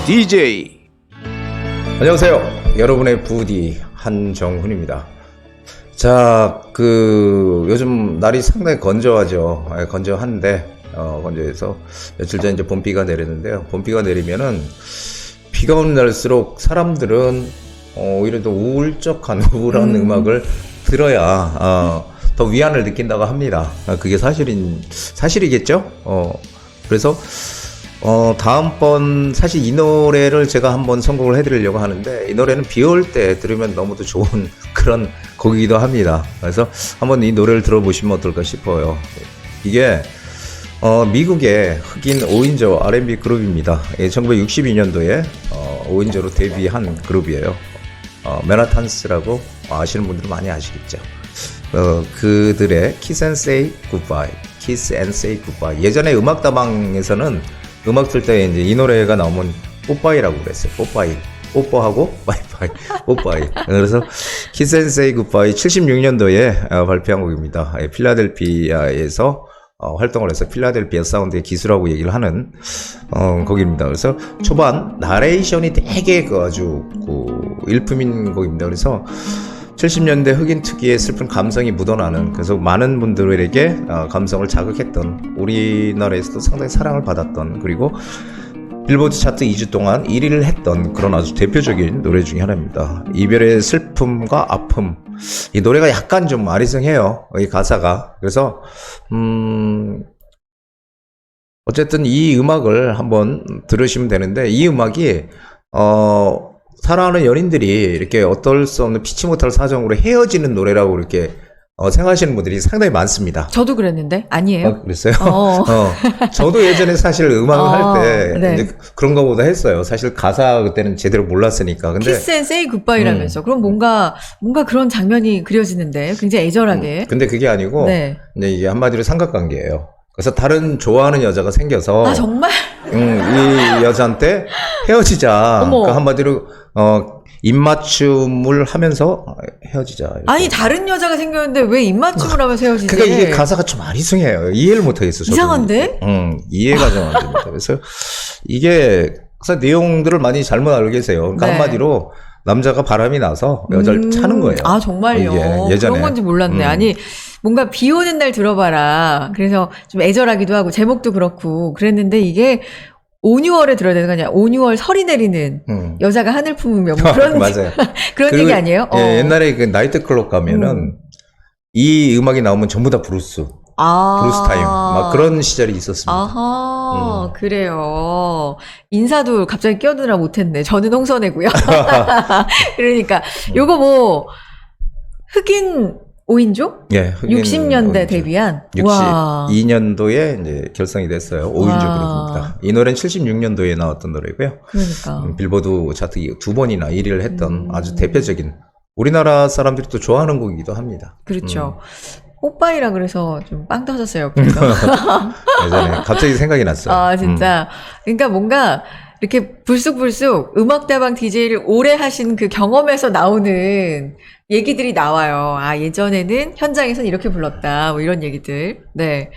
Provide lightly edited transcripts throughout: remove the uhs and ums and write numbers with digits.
DJ. 안녕하세요. 여러분의 부디 한정훈입니다. 자, 요즘 날이 상당히 건조하죠. 건조한데, 건조해서 며칠 전에 이제 봄비가 내렸는데요. 봄비가 내리면은 비가 오는 날일수록 사람들은 오히려 더 우울한 음악을 들어야 더 위안을 느낀다고 합니다. 그게 사실이겠죠? 그래서 다음번 사실 이 노래를 제가 한번 선곡을 해드리려고 하는데, 이 노래는 비 올 때 들으면 너무도 좋은 그런 곡이기도 합니다. 그래서 한번 이 노래를 들어보시면 어떨까 싶어요. 이게 미국의 흑인 5인조 R&B 그룹입니다. 1962년도에 5인조로 데뷔한 그룹이에요. 맨하탄스라고 아시는 분들은 많이 아시겠죠. 그들의 Kiss and Say Goodbye, Kiss and Say Goodbye. 예전에 음악다방에서는 음악 틀 때 이제 이 노래가 나오면 뽀빠이라고 그랬어요. 뽀빠이. 뽀뽀하고 빠이빠이. 뽀빠이. 그래서 Kiss and Say Goodbye 76년도에 발표한 곡입니다. 필라델피아에서 활동을 해서 필라델피아 사운드의 기수라고 얘기를 하는 곡입니다. 그래서 초반 나레이션이 되게 아주 일품인 곡입니다. 그래서 70년대 흑인 특유의 슬픈 감성이 묻어나는, 그래서 많은 분들에게 감성을 자극했던, 우리나라에서도 상당히 사랑을 받았던, 그리고 빌보드 차트 2주 동안 1위를 했던 그런 아주 대표적인 노래 중에 하나입니다. 이별의 슬픔과 아픔. 이 노래가 약간 좀 아리송해요, 이 가사가. 그래서 어쨌든 이 음악을 한번 들으시면 되는데, 이 음악이 사랑하는 연인들이 이렇게 어떨 수 없는 피치 못할 사정으로 헤어지는 노래라고 이렇게 생각하시는 분들이 상당히 많습니다. 저도 그랬는데 아니에요? 그랬어요? 저도 예전에 사실 음악을 할 때 네. 그런 거보다 했어요. 사실 가사 그때는 제대로 몰랐으니까. 근데 키스 앤 세이 굿바이라면서 그럼 뭔가 그런 장면이 그려지는데 굉장히 애절하게. 근데 그게 아니고 네. 이제 이게 한마디로 삼각관계예요. 그래서 다른 좋아하는 여자가 생겨서 아 정말? 이 여자한테 헤어지자. 어머. 그러니까 한마디로 입맞춤을 하면서 헤어지자. 이렇게. 아니 다른 여자가 생겼는데 왜 입맞춤을 하면서 헤어지지? 그러니까 이게 가사가 좀 아리송해요. 이해를 못하겠어. 저도. 이상한데? 이해가 좀 안 됩니다. 그래서 이게 가사 내용들을 많이 잘못 알고 계세요. 그러니까 네. 한마디로 남자가 바람이 나서 여자를 차는 거예요. 아 정말요? 이게 예전에. 그런 건지 몰랐네. 아니 뭔가 비 오는 날 들어봐라. 그래서 좀 애절하기도 하고 제목도 그렇고 그랬는데 이게 5, 6월에 들어야 되는 거 아니야? 5, 6월 설이 내리는 여자가 하늘 품으며 뭐 그런 맞아요. 그런 얘기 아니에요? 예, 옛날에 그 나이트클럽 가면은 이 음악이 나오면 전부 다 브루스 타임 막 그런 시절이 있었습니다. 아하, 그래요. 인사도 갑자기 끼어드느라 못했네. 저는 홍선혜고요. 그러니까 요거 뭐 흑인 5인조? 예, 흑인 60년대 5인조. 데뷔한. 와. 62년도에 이제 결성이 됐어요. 5인조 와. 그룹입니다. 이 노래는 76년도에 나왔던 노래고요. 그러니까. 빌보드 차트 2번이나 1위를 했던 아주 대표적인, 우리나라 사람들이 또 좋아하는 곡이기도 합니다. 그렇죠. 뽀빠이라 그래서 좀 빵 터졌어요. 옆에서. 예전에 갑자기 생각이 났어요. 아, 진짜. 그러니까 뭔가 이렇게 불쑥불쑥 음악다방 DJ를 오래 하신 그 경험에서 나오는 얘기들이 나와요. 아, 예전에는 현장에선 이렇게 불렀다. 뭐 이런 얘기들. 네.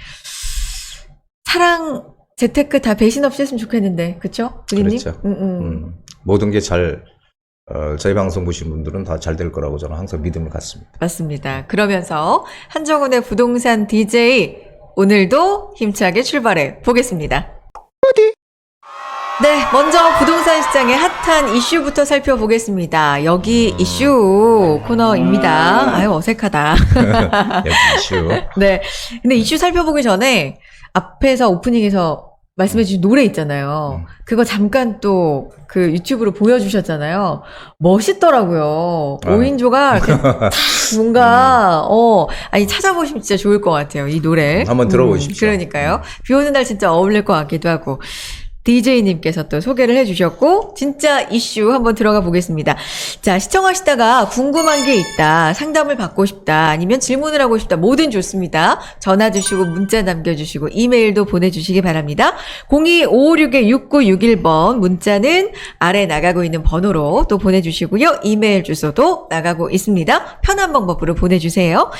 사랑, 재테크 다 배신 없이 했으면 좋겠는데. 그쵸? 부디님? 그렇죠. 모든 게 저희 방송 보시는 분들은 다 잘 될 거라고 저는 항상 믿음을 갖습니다. 맞습니다. 그러면서 한정훈의 부동산 DJ 오늘도 힘차게 출발해 보겠습니다. 네, 먼저 부동산 시장의 핫한 이슈부터 살펴보겠습니다. 여기 이슈 코너입니다. 아유, 어색하다. 여기 이슈. 네. 근데 이슈 살펴보기 전에 앞에서 오프닝에서 말씀해주신 노래 있잖아요. 그거 잠깐 또 그 유튜브로 보여주셨잖아요. 멋있더라고요. 5인조가 딱 뭔가, 아니, 찾아보시면 진짜 좋을 것 같아요. 이 노래. 한번 들어보십시오. 그러니까요. 비 오는 날 진짜 어울릴 것 같기도 하고. DJ님께서 또 소개를 해주셨고 진짜 이슈 한번 들어가 보겠습니다. 자, 시청하시다가 궁금한 게 있다, 상담을 받고 싶다, 아니면 질문을 하고 싶다, 뭐든 좋습니다. 전화 주시고 문자 남겨주시고 이메일도 보내주시기 바랍니다. 02-556-6961번 문자는 아래 나가고 있는 번호로 또 보내주시고요. 이메일 주소도 나가고 있습니다. 편한 방법으로 보내주세요.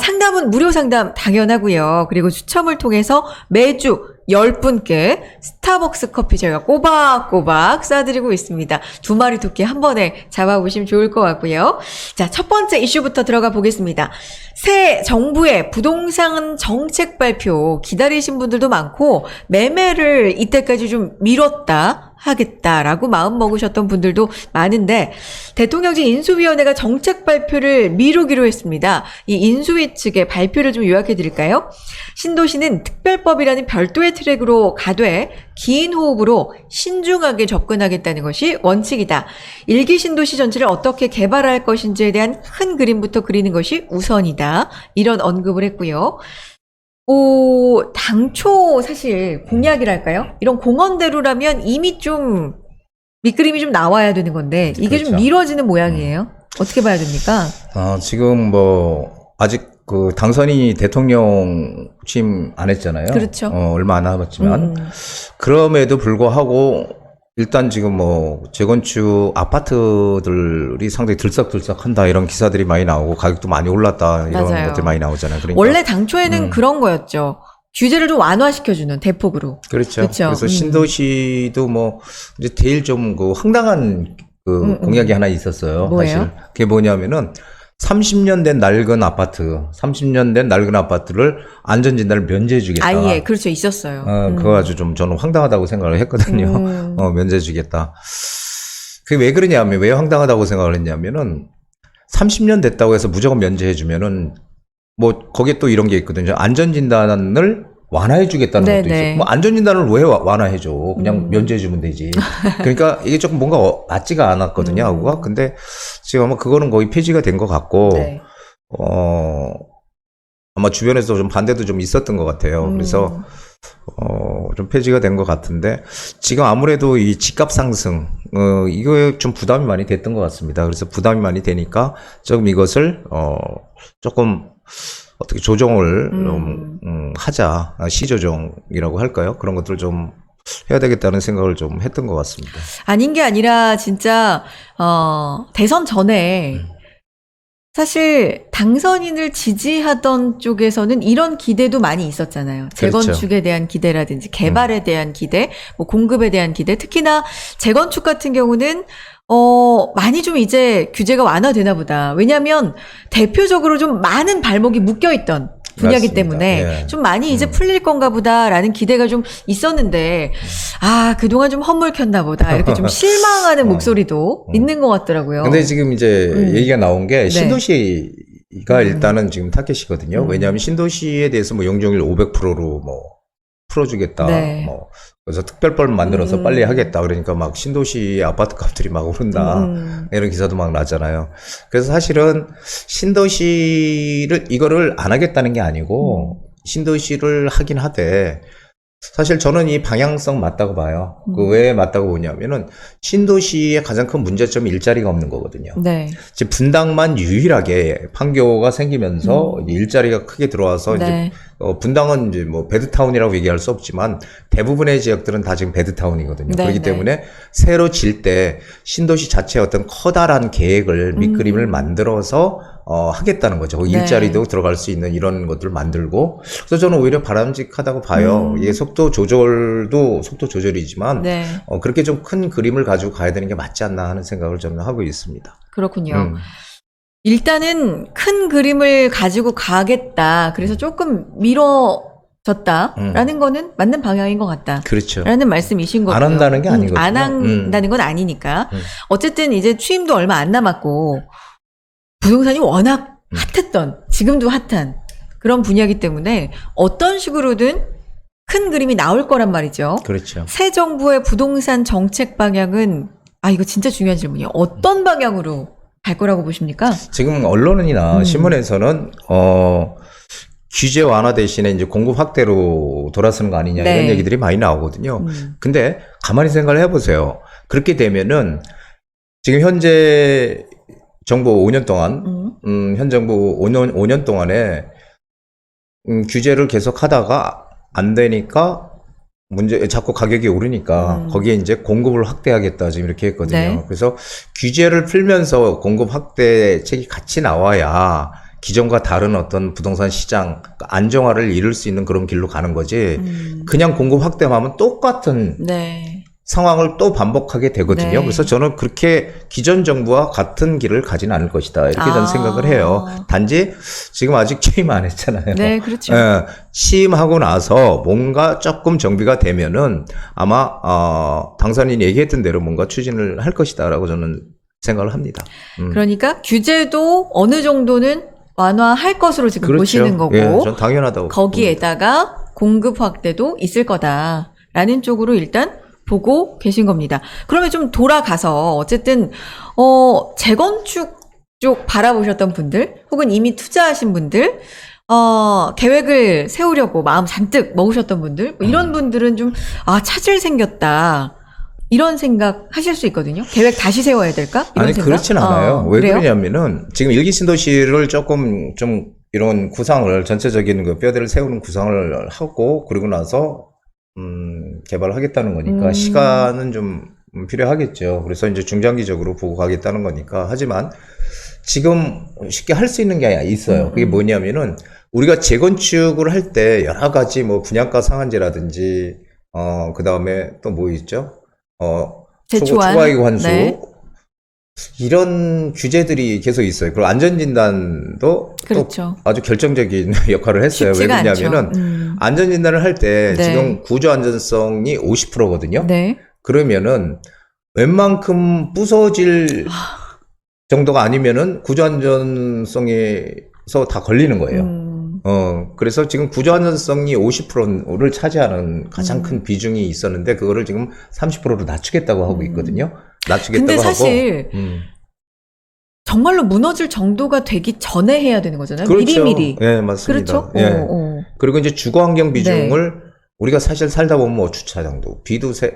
상담은 무료 상담 당연하고요. 그리고 추첨을 통해서 매주 10분께 스타벅스 커피 저희가 꼬박꼬박 쏴드리고 있습니다. 2마리 토끼 한 번에 잡아보시면 좋을 것 같고요. 자, 첫 번째 이슈부터 들어가 보겠습니다. 새 정부의 부동산 정책 발표 기다리신 분들도 많고 매매를 이때까지 좀 미뤘다 하겠다라고 마음 먹으셨던 분들도 많은데 대통령직 인수위원회가 정책 발표를 미루기로 했습니다. 이 인수위 측의 발표를 좀 요약해 드릴까요? 신도시는 특별법이라는 별도의 트랙으로 가되 긴 호흡으로 신중하게 접근하겠다는 것이 원칙이다. 1기 신도시 전체를 어떻게 개발할 것인지에 대한 큰 그림부터 그리는 것이 우선이다. 이런 언급을 했고요. 당초 사실 공약이랄까요? 이런 공언대로라면 이미 좀 밑그림이 좀 나와야 되는 건데 이게 그렇죠. 좀 미뤄지는 모양이에요. 어떻게 봐야 됩니까? 지금 뭐 아직 그 당선인이 대통령 취임 안 했잖아요. 그렇죠. 얼마 안 남았지만 그럼에도 불구하고 일단 지금 뭐 재건축 아파트들이 상당히 들썩들썩한다 이런 기사들이 많이 나오고 가격도 많이 올랐다 이런 맞아요. 것들이 많이 나오잖아요. 그러니까 원래 당초에는 그런 거였죠. 규제를 좀 완화시켜주는 대폭으로. 그렇죠. 그렇죠. 그래서 신도시도 뭐 이제 제일 좀 그 황당한 그 공약이 하나 있었어요. 뭐예요? 사실 그게 뭐냐면은 30년 된 낡은 아파트, 30년 된 낡은 아파트를 안전진단을 면제해주겠다. 아예 그렇죠. 있었어요. 그거 아주 좀 저는 황당하다고 생각을 했거든요. 면제해주겠다. 그게 왜 그러냐면, 왜 황당하다고 생각을 했냐면은 30년 됐다고 해서 무조건 면제해주면은 뭐 거기에 또 이런 게 있거든요. 안전진단을 완화해주겠다는 것도 네네. 있어요. 뭐 안전진단을 왜 완화해줘? 그냥 면제해주면 되지. 그러니까 이게 조금 뭔가 맞지가 않았거든요, 하고가. 근데 지금 아마 그거는 거의 폐지가 된 것 같고, 네. 아마 주변에서 좀 반대도 좀 있었던 것 같아요. 그래서, 좀 폐지가 된 것 같은데, 지금 아무래도 이 집값 상승, 이거에 좀 부담이 많이 됐던 것 같습니다. 그래서 부담이 많이 되니까, 조금 이것을, 조금, 어떻게 조정을 하자. 시조정이라고 할까요? 그런 것들을 좀 해야 되겠다는 생각을 좀 했던 것 같습니다. 아닌 게 아니라 진짜 대선 전에 사실 당선인을 지지하던 쪽에서는 이런 기대도 많이 있었잖아요. 재건축에 그렇죠. 대한 기대라든지 개발에 대한 기대, 뭐 공급에 대한 기대. 특히나 재건축 같은 경우는 많이 좀 이제 규제가 완화되나 보다. 왜냐하면 대표적으로 좀 많은 발목이 묶여있던 분야이기 맞습니다. 때문에 예. 좀 많이 이제 풀릴 건가 보다라는 기대가 좀 있었는데 그동안 좀 허물켰나 보다. 이렇게 좀 실망하는 목소리도 있는 것 같더라고요. 근데 지금 이제 얘기가 나온 게 네. 신도시가 일단은 지금 타겟이거든요. 왜냐하면 신도시에 대해서 뭐 용적률 500%로 뭐 풀어주겠다. 네. 뭐 그래서 특별법 만들어서 빨리 하겠다. 그러니까 막 신도시 아파트 값들이 막 오른다. 이런 기사도 막 나잖아요. 그래서 사실은 신도시를 이거를 안 하겠다는 게 아니고 신도시를 하긴 하되 사실 저는 이 방향성 맞다고 봐요. 그 왜 맞다고 보냐면은 신도시의 가장 큰 문제점이 일자리가 없는 거거든요. 네. 이제 분당만 유일하게 판교가 생기면서 이제 일자리가 크게 들어와서 네. 이제 분당은 이제 뭐 베드타운이라고 얘기할 수 없지만 대부분의 지역들은 다 지금 베드타운이거든요. 네, 그렇기 네. 때문에 새로 질 때 신도시 자체의 어떤 커다란 계획을 밑그림을 만들어서 하겠다는 거죠. 네. 일자리도 들어갈 수 있는 이런 것들을 만들고 그래서 저는 오히려 바람직하다고 봐요. 이게 속도 조절도 속도 조절이지만 네. 그렇게 좀 큰 그림을 가지고 가야 되는 게 맞지 않나 하는 생각을 저는 하고 있습니다. 그렇군요. 일단은 큰 그림을 가지고 가겠다. 그래서 조금 미뤄졌다라는 거는 맞는 방향인 것 같다. 그렇죠. 라는 말씀이신 거고요. 안 한다는 게 아니거든요. 안 한다는 건 아니니까. 어쨌든 이제 취임도 얼마 안 남았고 부동산이 워낙 핫했던, 지금도 핫한 그런 분야이기 때문에 어떤 식으로든 큰 그림이 나올 거란 말이죠. 그렇죠. 새 정부의 부동산 정책 방향은 이거 진짜 중요한 질문이에요. 어떤 방향으로 갈 거라고 보십니까? 지금 언론이나 신문에서는 규제 완화 대신에 이제 공급 확대로 돌아서는 거 아니냐 네. 이런 얘기들이 많이 나오거든요. 근데 가만히 생각을 해보세요. 그렇게 되면은 지금 현재 정부 5년 동안, 현 정부 5년 동안에 규제를 계속 하다가 안 되니까 자꾸 가격이 오르니까 거기에 이제 공급을 확대하겠다 지금 이렇게 했거든요. 네. 그래서 규제를 풀면서 공급 확대책이 같이 나와야 기존과 다른 어떤 부동산 시장 안정화를 이룰 수 있는 그런 길로 가는 거지. 그냥 공급 확대하면 똑같은 네. 상황을 또 반복하게 되거든요. 네. 그래서 저는 그렇게 기존 정부와 같은 길을 가지는 않을 것이다. 이렇게 저는 생각을 해요. 단지 지금 아직 취임 안 했잖아요. 네, 그렇죠. 예, 취임하고 나서 뭔가 조금 정비가 되면은 아마 당선인이 얘기했던 대로 뭔가 추진을 할 것이다라고 저는 생각을 합니다. 그러니까 규제도 어느 정도는 완화할 것으로 지금 그렇죠. 보시는 거고, 예, 전 당연하다고 거기에다가 공급 확대도 있을 거다라는 쪽으로 일단 보고 계신 겁니다. 그러면 좀 돌아가서 어쨌든 재건축 쪽 바라보셨던 분들 혹은 이미 투자하신 분들 계획을 세우려고 마음 잔뜩 먹으셨던 분들 뭐 이런 분들은 좀 차질 생겼다. 이런 생각 하실 수 있거든요. 계획 다시 세워야 될까? 이런 아니, 생각? 그렇진 않아요. 왜 그래요? 그러냐면은, 지금 일기 신도시를 조금, 좀, 이런 구상을, 전체적인 그 뼈대를 세우는 구상을 하고, 그러고 나서, 개발을 하겠다는 거니까, 시간은 좀 필요하겠죠. 그래서 이제 중장기적으로 보고 가겠다는 거니까. 하지만, 지금 쉽게 할 수 있는 게 있어요. 그게 뭐냐면은, 우리가 재건축을 할 때 여러 가지 뭐 분양가 상한제라든지, 그 다음에 또 뭐 있죠? 대초안. 초과이익 환수. 네. 이런 규제들이 계속 있어요. 그리고 안전진단도 그렇죠. 또 아주 결정적인 역할을 했어요. 왜 쉽지가 그러냐면은 않죠. 안전진단을 할 때 네. 지금 구조 안전성이 50%거든요. 네. 그러면은 웬만큼 부서질 정도가 아니면은 구조 안전성에서 다 걸리는 거예요. 그래서 지금 구조 안전성이 50%를 차지하는 가장 큰 비중이 있었는데 그거를 지금 30%로 낮추겠다고 하고 있거든요. 낮추겠다고 근데 하고. 사실 정말로 무너질 정도가 되기 전에 해야 되는 거잖아요. 그렇죠. 미리미리. 예, 맞습니다. 그렇죠? 예. 그리고 이제 주거 환경 비중을 네. 우리가 사실 살다 보면 뭐 주차장도 비도 새,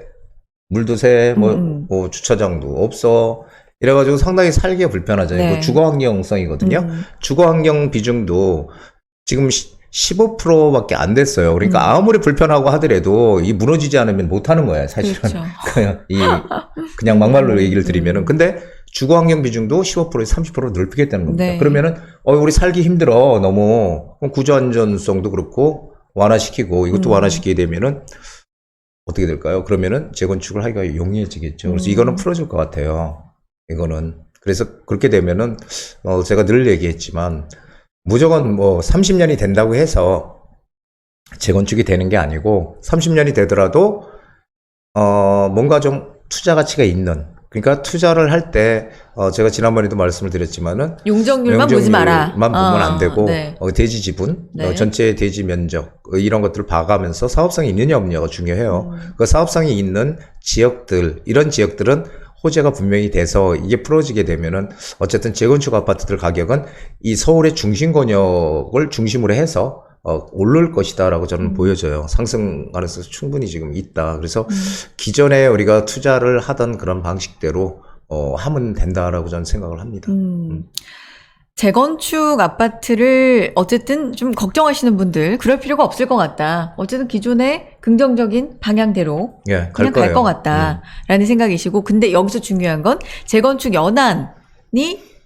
물도 새, 뭐 주차장도 없어. 이래가지고 상당히 살기가 불편하잖아요. 네. 그 주거 환경성이거든요. 주거 환경 비중도 지금 15%밖에 안 됐어요. 그러니까 아무리 불편하고 하더라도 이 무너지지 않으면 못 하는 거야, 사실은. 그렇죠. 그냥 막말로 얘기를 드리면은. 근데 주거 환경 비중도 15%에서 30%로 넓히겠다는 겁니다. 네. 그러면은 우리 살기 힘들어. 너무 구조 안전성도 그렇고 완화시키고 이것도 완화시키게 되면은 어떻게 될까요? 그러면은 재건축을 하기가 용이해지겠죠. 그래서 이거는 풀어줄 것 같아요. 이거는. 그래서 그렇게 되면은 제가 늘 얘기했지만 무조건 뭐 30년이 된다고 해서 재건축이 되는 게 아니고 30년이 되더라도 뭔가 좀 투자 가치가 있는, 그러니까 투자를 할 때 제가 지난번에도 말씀을 드렸지만은 용적률만 보지 마라. 보면 안 되고 네. 대지 지분, 네. 전체 대지 면적 이런 것들을 봐가면서 사업성이 있느냐 없느냐가 중요해요. 그 사업성이 있는 지역들, 이런 지역들은 호재가 분명히 돼서 이게 풀어지게 되면은 어쨌든 재건축 아파트들 가격은 이 서울의 중심 권역을 중심으로 해서 오를 것이다라고 저는 보여져요. 상승 가능성이 충분히 지금 있다. 그래서 기존에 우리가 투자를 하던 그런 방식대로 하면 된다라고 저는 생각을 합니다. 재건축 아파트를 어쨌든 좀 걱정하시는 분들 그럴 필요가 없을 것 같다. 어쨌든 기존의 긍정적인 방향대로 예, 그냥 갈 것 같다라는 생각이시고, 근데 여기서 중요한 건 재건축 연한이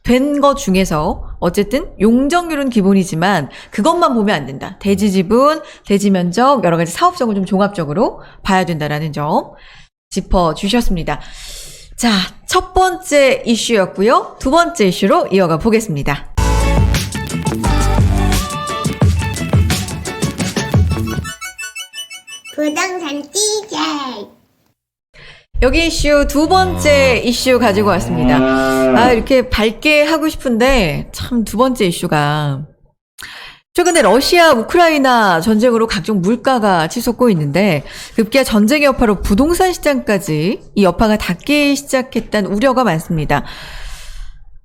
된 거 중에서 어쨌든 용적률은 기본이지만 그것만 보면 안 된다. 대지 지분, 대지 면적, 여러 가지 사업성을 좀 종합적으로 봐야 된다라는 점 짚어주셨습니다. 자, 첫 번째 이슈였고요. 두 번째 이슈로 이어가 보겠습니다. 부동산 DJ. 여기 이슈 두 번째 이슈 가지고 왔습니다. 이렇게 밝게 하고 싶은데 참 두 번째 이슈가 최근에 러시아 우크라이나 전쟁으로 각종 물가가 치솟고 있는데 급기야 전쟁의 여파로 부동산 시장까지 이 여파가 닿기 시작했다는 우려가 많습니다.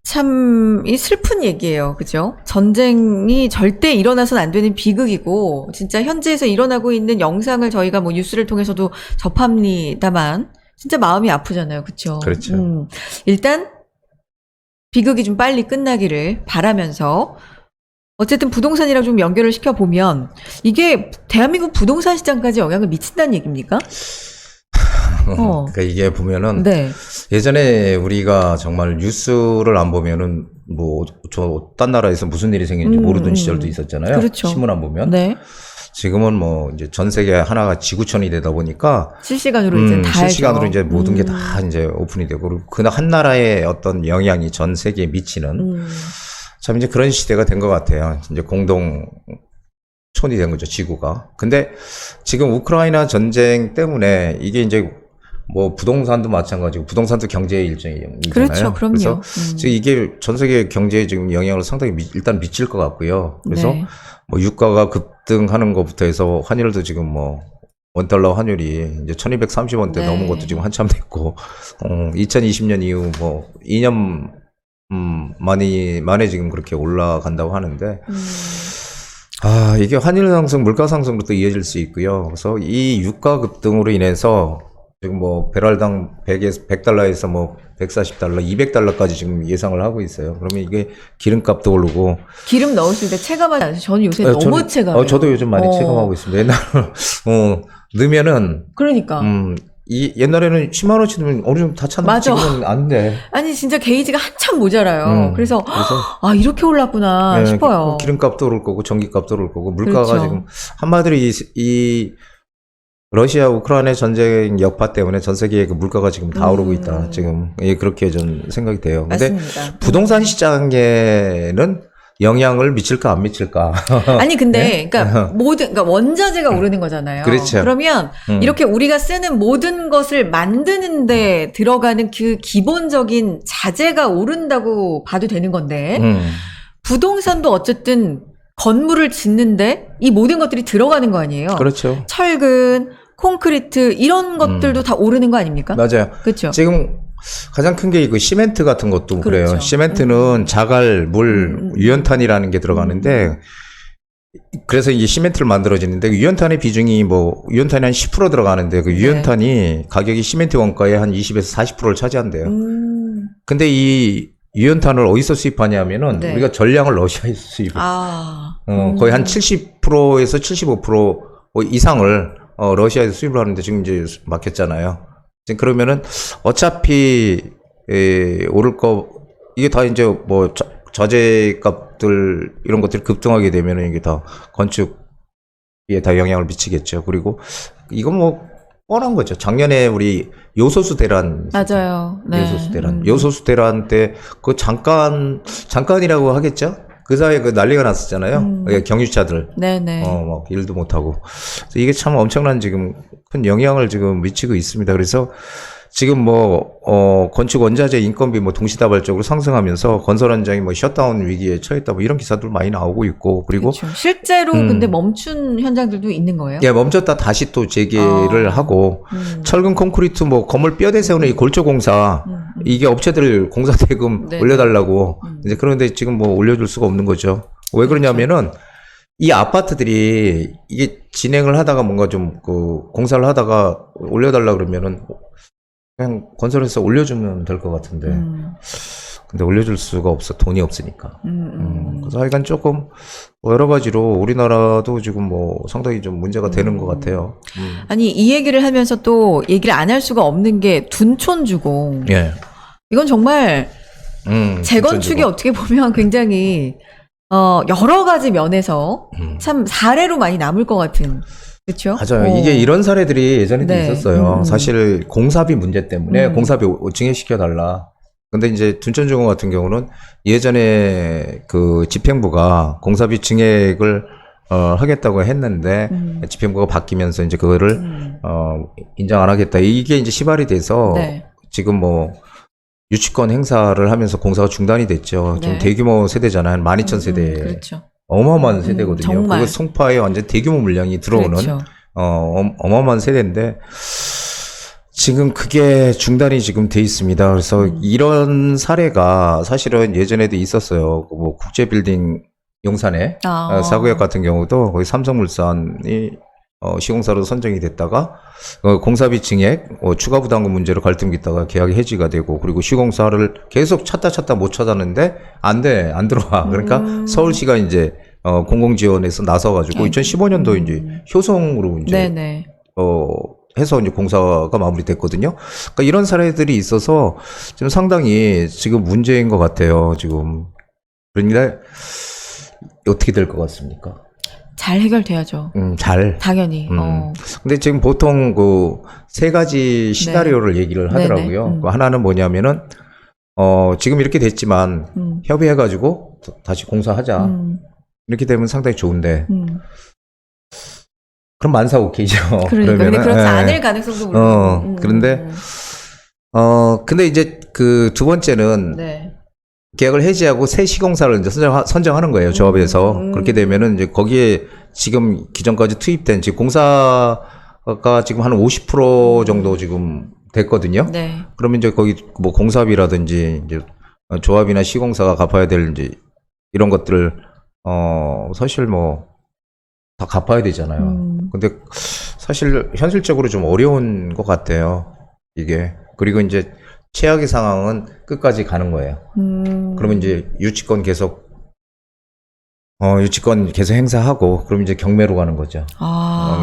참 이 슬픈 얘기예요. 그죠? 전쟁이 절대 일어나서는 안 되는 비극이고 진짜 현지에서 일어나고 있는 영상을 저희가 뭐 뉴스를 통해서도 접합니다만 진짜 마음이 아프잖아요. 그렇죠? 그렇죠. 일단 비극이 좀 빨리 끝나기를 바라면서 어쨌든 부동산이랑 좀 연결을 시켜보면 이게 대한민국 부동산 시장까지 영향을 미친다는 얘기입니까? 그러니까 이게 보면은 네. 예전에 우리가 정말 뉴스를 안 보면은 뭐 딴 나라에서 무슨 일이 생기는지 모르던 시절도 있었잖아요. 그렇죠. 신문 안 보면. 네. 지금은 뭐 이제 전 세계 하나가 지구촌이 되다 보니까 실시간으로 이제 다 실시간으로 알죠. 이제 모든 게 다 이제 오픈이 되고 그리고 그 한 나라의 어떤 영향이 전 세계에 미치는 참 이제 그런 시대가 된 것 같아요. 이제 공동 촌이 된 거죠, 지구가. 근데 지금 우크라이나 전쟁 때문에 이게 이제 뭐 부동산도 마찬가지고 부동산도 경제의 일종이잖아요. 그렇죠, 그럼요. 그래서 지금 이게 전 세계 경제에 지금 영향을 상당히 일단 미칠 것 같고요. 그래서 네. 뭐 유가가 급등하는 것부터 해서 환율도 지금 뭐 원달러 환율이 이제 1230원대 네. 넘은 것도 지금 한참 됐고 2020년 이후 뭐 2년 만에 지금 그렇게 올라간다고 하는데 이게 환율 상승, 물가 상승으로 또 이어질 수 있고요. 그래서 이 유가 급등으로 인해서 지금 뭐 배럴당 100달러에서 뭐 140달러, 200달러까지 지금 예상을 하고 있어요. 그러면 이게 기름값도 오르고 기름 넣으실 때 체감하지 않으세요? 저는 요새 너무 체감해요. 저도 요즘 많이 체감하고 있습니다. 옛날에 넣으면은 그러니까. 이 옛날에는 10만 원치 넣으면 어느 정도 다 찼는데 맞아. 지금은 안 돼. 아니 진짜 게이지가 한참 모자라요. 그래서 이렇게 올랐구나 싶어요. 기름값도 오를 거고 전기값도 오를 거고 물가가 그렇죠. 지금 한마디로 이 러시아 우크라이나 전쟁 여파 때문에 전 세계의 그 물가가 지금 다 오르고 있다. 지금 그렇게 좀 생각이 돼요. 근데 맞습니다. 부동산 시장에는 영향을 미칠까 안 미칠까? 아니 근데 네? 그러니까 그러니까 원자재가 오르는 거잖아요. 그렇죠. 그러면 이렇게 우리가 쓰는 모든 것을 만드는데 들어가는 그 기본적인 자재가 오른다고 봐도 되는 건데 부동산도 어쨌든 건물을 짓는데 이 모든 것들이 들어가는 거 아니에요. 그렇죠. 철근, 콘크리트 이런 것들도 다 오르는 거 아닙니까? 맞아요. 그렇죠. 지금 가장 큰 게 이거 시멘트 같은 것도 그래요. 그렇죠. 시멘트는 자갈, 물, 유연탄이라는 게 들어가는데 그래서 이게 시멘트를 만들어지는데 유연탄의 비중이 뭐 유연탄이 한 10% 들어가는데 그 유연탄이 가격이 시멘트 원가의 한 20에서 40%를 차지한대요. 근데 이 유연탄을 어디서 수입하냐면은 네. 우리가 전량을 러시아에서 수입해요. 거의 한 70%에서 75% 이상을 러시아에서 수입을 하는데 지금 이제 막혔잖아요. 지금 그러면은 어차피 오를 거 이게 다 이제 뭐 자재값들 이런 것들이 급등하게 되면은 이게 다 건축에 다 영향을 미치겠죠. 그리고 이건 뭐 뻔한 거죠. 작년에 우리 요소수 대란 맞아요. 네. 요소수 대란 요소수 대란 때 그 잠깐이라고 하겠죠. 그 사이에 그 난리가 났었잖아요. 경유차들 네네. 막 일도 못 하고 이게 참 엄청난 지금 큰 영향을 지금 미치고 있습니다. 그래서 지금 뭐 건축 원자재 인건비 뭐 동시다발적으로 상승하면서 건설 현장이 뭐 셧다운 위기에 처했다 뭐 이런 기사들 많이 나오고 있고 그리고 그렇죠. 실제로 근데 멈춘 현장들도 있는 거예요? 예, 멈췄다 다시 또 재개를 하고 철근 콘크리트 뭐 건물 뼈대 세우는 이 골조 공사 이게 업체들 공사 대금 네. 올려달라고 이제 그런데 지금 뭐 올려줄 수가 없는 거죠. 왜 그러냐면은 이 아파트들이 이게 진행을 하다가 뭔가 좀 그 공사를 하다가 올려달라 그러면은 그냥 건설해서 올려주면 될 것 같은데 근데 올려줄 수가 없어. 돈이 없으니까. 그래서 하여간 조금 뭐 여러 가지로 우리나라도 지금 뭐 상당히 좀 문제가 되는 것 같아요. 아니 이 얘기를 하면서 또 얘기를 안 할 수가 없는 게 둔촌주공. 예. 이건 정말 재건축이 둔촌주공. 어떻게 보면 굉장히 여러 가지 면에서 참 사례로 많이 남을 것 같은. 그렇죠? 맞아요. 이게 이런 사례들이 예전에도 네. 있었어요. 사실 공사비 문제 때문에 공사비 증액시켜달라. 근데 이제 둔촌주공 같은 경우는 예전에 그 집행부가 공사비 증액을 하겠다고 했는데 집행부가 바뀌면서 이제 그거를 인정 안 하겠다. 이게 이제 시발이 돼서 네. 지금 뭐 유치권 행사를 하면서 공사가 중단이 됐죠. 좀 네. 대규모 세대잖아요. 한 12,000세대. 그렇죠. 어마어마한 세대거든요. 정말. 그거 송파에 완전 대규모 물량이 들어오는 그렇죠. 어마어마한 세대인데 지금 그게 중단이 지금 돼 있습니다. 그래서 이런 사례가 사실은 예전에도 있었어요. 뭐 국제빌딩 용산에 사구역 같은 경우도 거기 삼성물산이 시공사로 선정이 됐다가 공사비 증액, 추가 부담금 문제로 갈등이 있다가 계약이 해지가 되고 그리고 시공사를 계속 찾다 못 찾았는데 안 들어와. 그러니까 서울시가 이제 공공지원에서 나서가지고 2015년도 이제 효성으로 이제 네네. 해서 이제 공사가 마무리됐거든요. 그러니까 이런 사례들이 있어서 지금 상당히 지금 문제인 것 같아요. 지금 그런데 어떻게 될 것 같습니까? 잘 해결돼야죠. 잘. 당연히. 근데 지금 보통 그 세 가지 시나리오를 얘기를 하더라고요. 그 하나는 뭐냐면은 지금 이렇게 됐지만 협의해가지고 다시 공사하자. 이렇게 되면 상당히 좋은데. 그럼 만사오케이죠. 그러니까. 근데 그렇지 않을 가능성도 물론. 그런데 근데 이제 그 두 번째는 네. 계약을 해지하고 새 시공사를 이제 선정하는 거예요, 조합에서. 그렇게 되면은 이제 거기에 지금 기존까지 투입된 지금 공사가 지금 한 50% 정도 지금 됐거든요. 네. 그러면 이제 거기 뭐 공사비라든지 이제 조합이나 시공사가 갚아야 될 이제 이런 것들을 사실 뭐 다 갚아야 되잖아요. 근데 사실 현실적으로 좀 어려운 것 같아요, 이게. 그리고 이제 최악의 상황은 끝까지 가는 거예요. 그러면 이제 유치권 계속 행사하고, 그럼 이제 경매로 가는 거죠.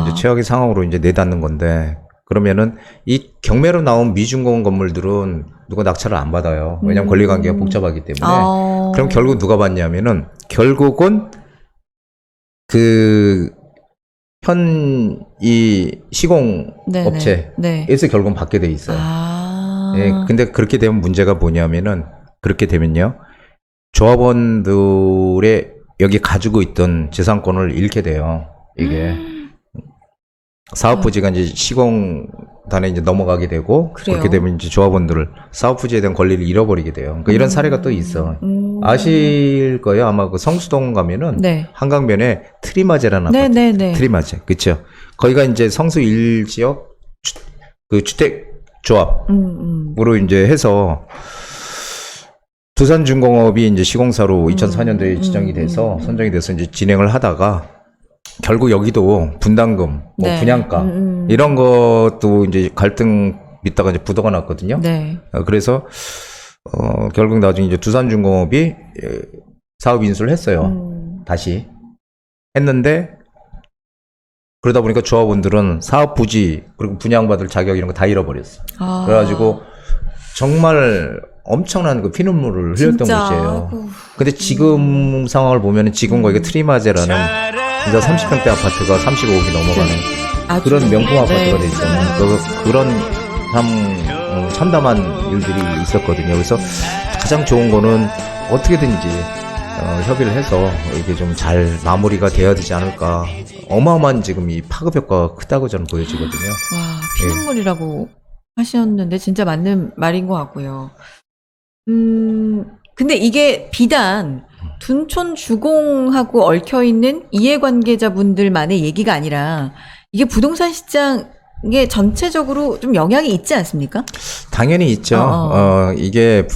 이제 최악의 상황으로 이제 내닫는 건데, 그러면은 이 경매로 나온 미준공 건물들은 누가 낙찰을 안 받아요. 왜냐면 권리관계가 복잡하기 때문에. 그럼 결국 누가 받냐면은, 결국은 이 시공업체에서 결국은 받게 돼 있어요. 예, 근데 그렇게 되면 문제가 뭐냐면은, 그렇게 되면요, 조합원들의 여기 가지고 있던 재산권을 잃게 돼요, 이게. 사업부지가 이제 시공단에 이제 넘어가게 되고, 그래요? 그렇게 되면 이제 조합원들을 사업부지에 대한 권리를 잃어버리게 돼요. 그러니까 이런 사례가 또 있어. 아실 거예요. 아마 그 성수동 가면은 네. 한강변에 트리마제라는 아파트. 네네네. 트리마제. 그쵸. 거기가 이제 성수 1지역 그 주택 조합으로 이제 해서 두산중공업이 이제 시공사로 2004년도에 지정이 돼서 선정이 돼서 이제 진행을 하다가 결국 여기도 분담금, 뭐 네. 분양가 이런 것도 이제 갈등 있다가 이제 부도가 났거든요. 네. 그래서 결국 나중에 이제 두산중공업이 사업 인수를 했어요. 다시 했는데 그러다 보니까 조합원들은 사업 부지 그리고 분양받을 자격 이런 거 다 잃어버렸어. 그래가지고 정말 엄청난 그 피눈물을 흘렸던 진짜. 곳이에요. 근데 지금 상황을 보면은 지금 거기가 트리마제라는 진짜 30평대 아파트가 35억이 넘어가는 그런 명품 아파트가 돼 있잖아요. 그런 참 참담한 일들이 있었거든요. 그래서 가장 좋은 거는 어떻게든지 협의를 해서 이게 좀 잘 마무리가 돼야 되지 않을까. 어마어마한 지금 이 파급 효과가 크다고 저는 보여지거든요. 와, 피눈물이라고 하셨는데 진짜 맞는 말인 것 같고요. 근데 이게 비단 둔촌 주공하고 얽혀있는 이해관계자분들만의 얘기가 아니라 이게 부동산 시장에 전체적으로 좀 영향이 있지 않습니까? 당연히 있죠. 이게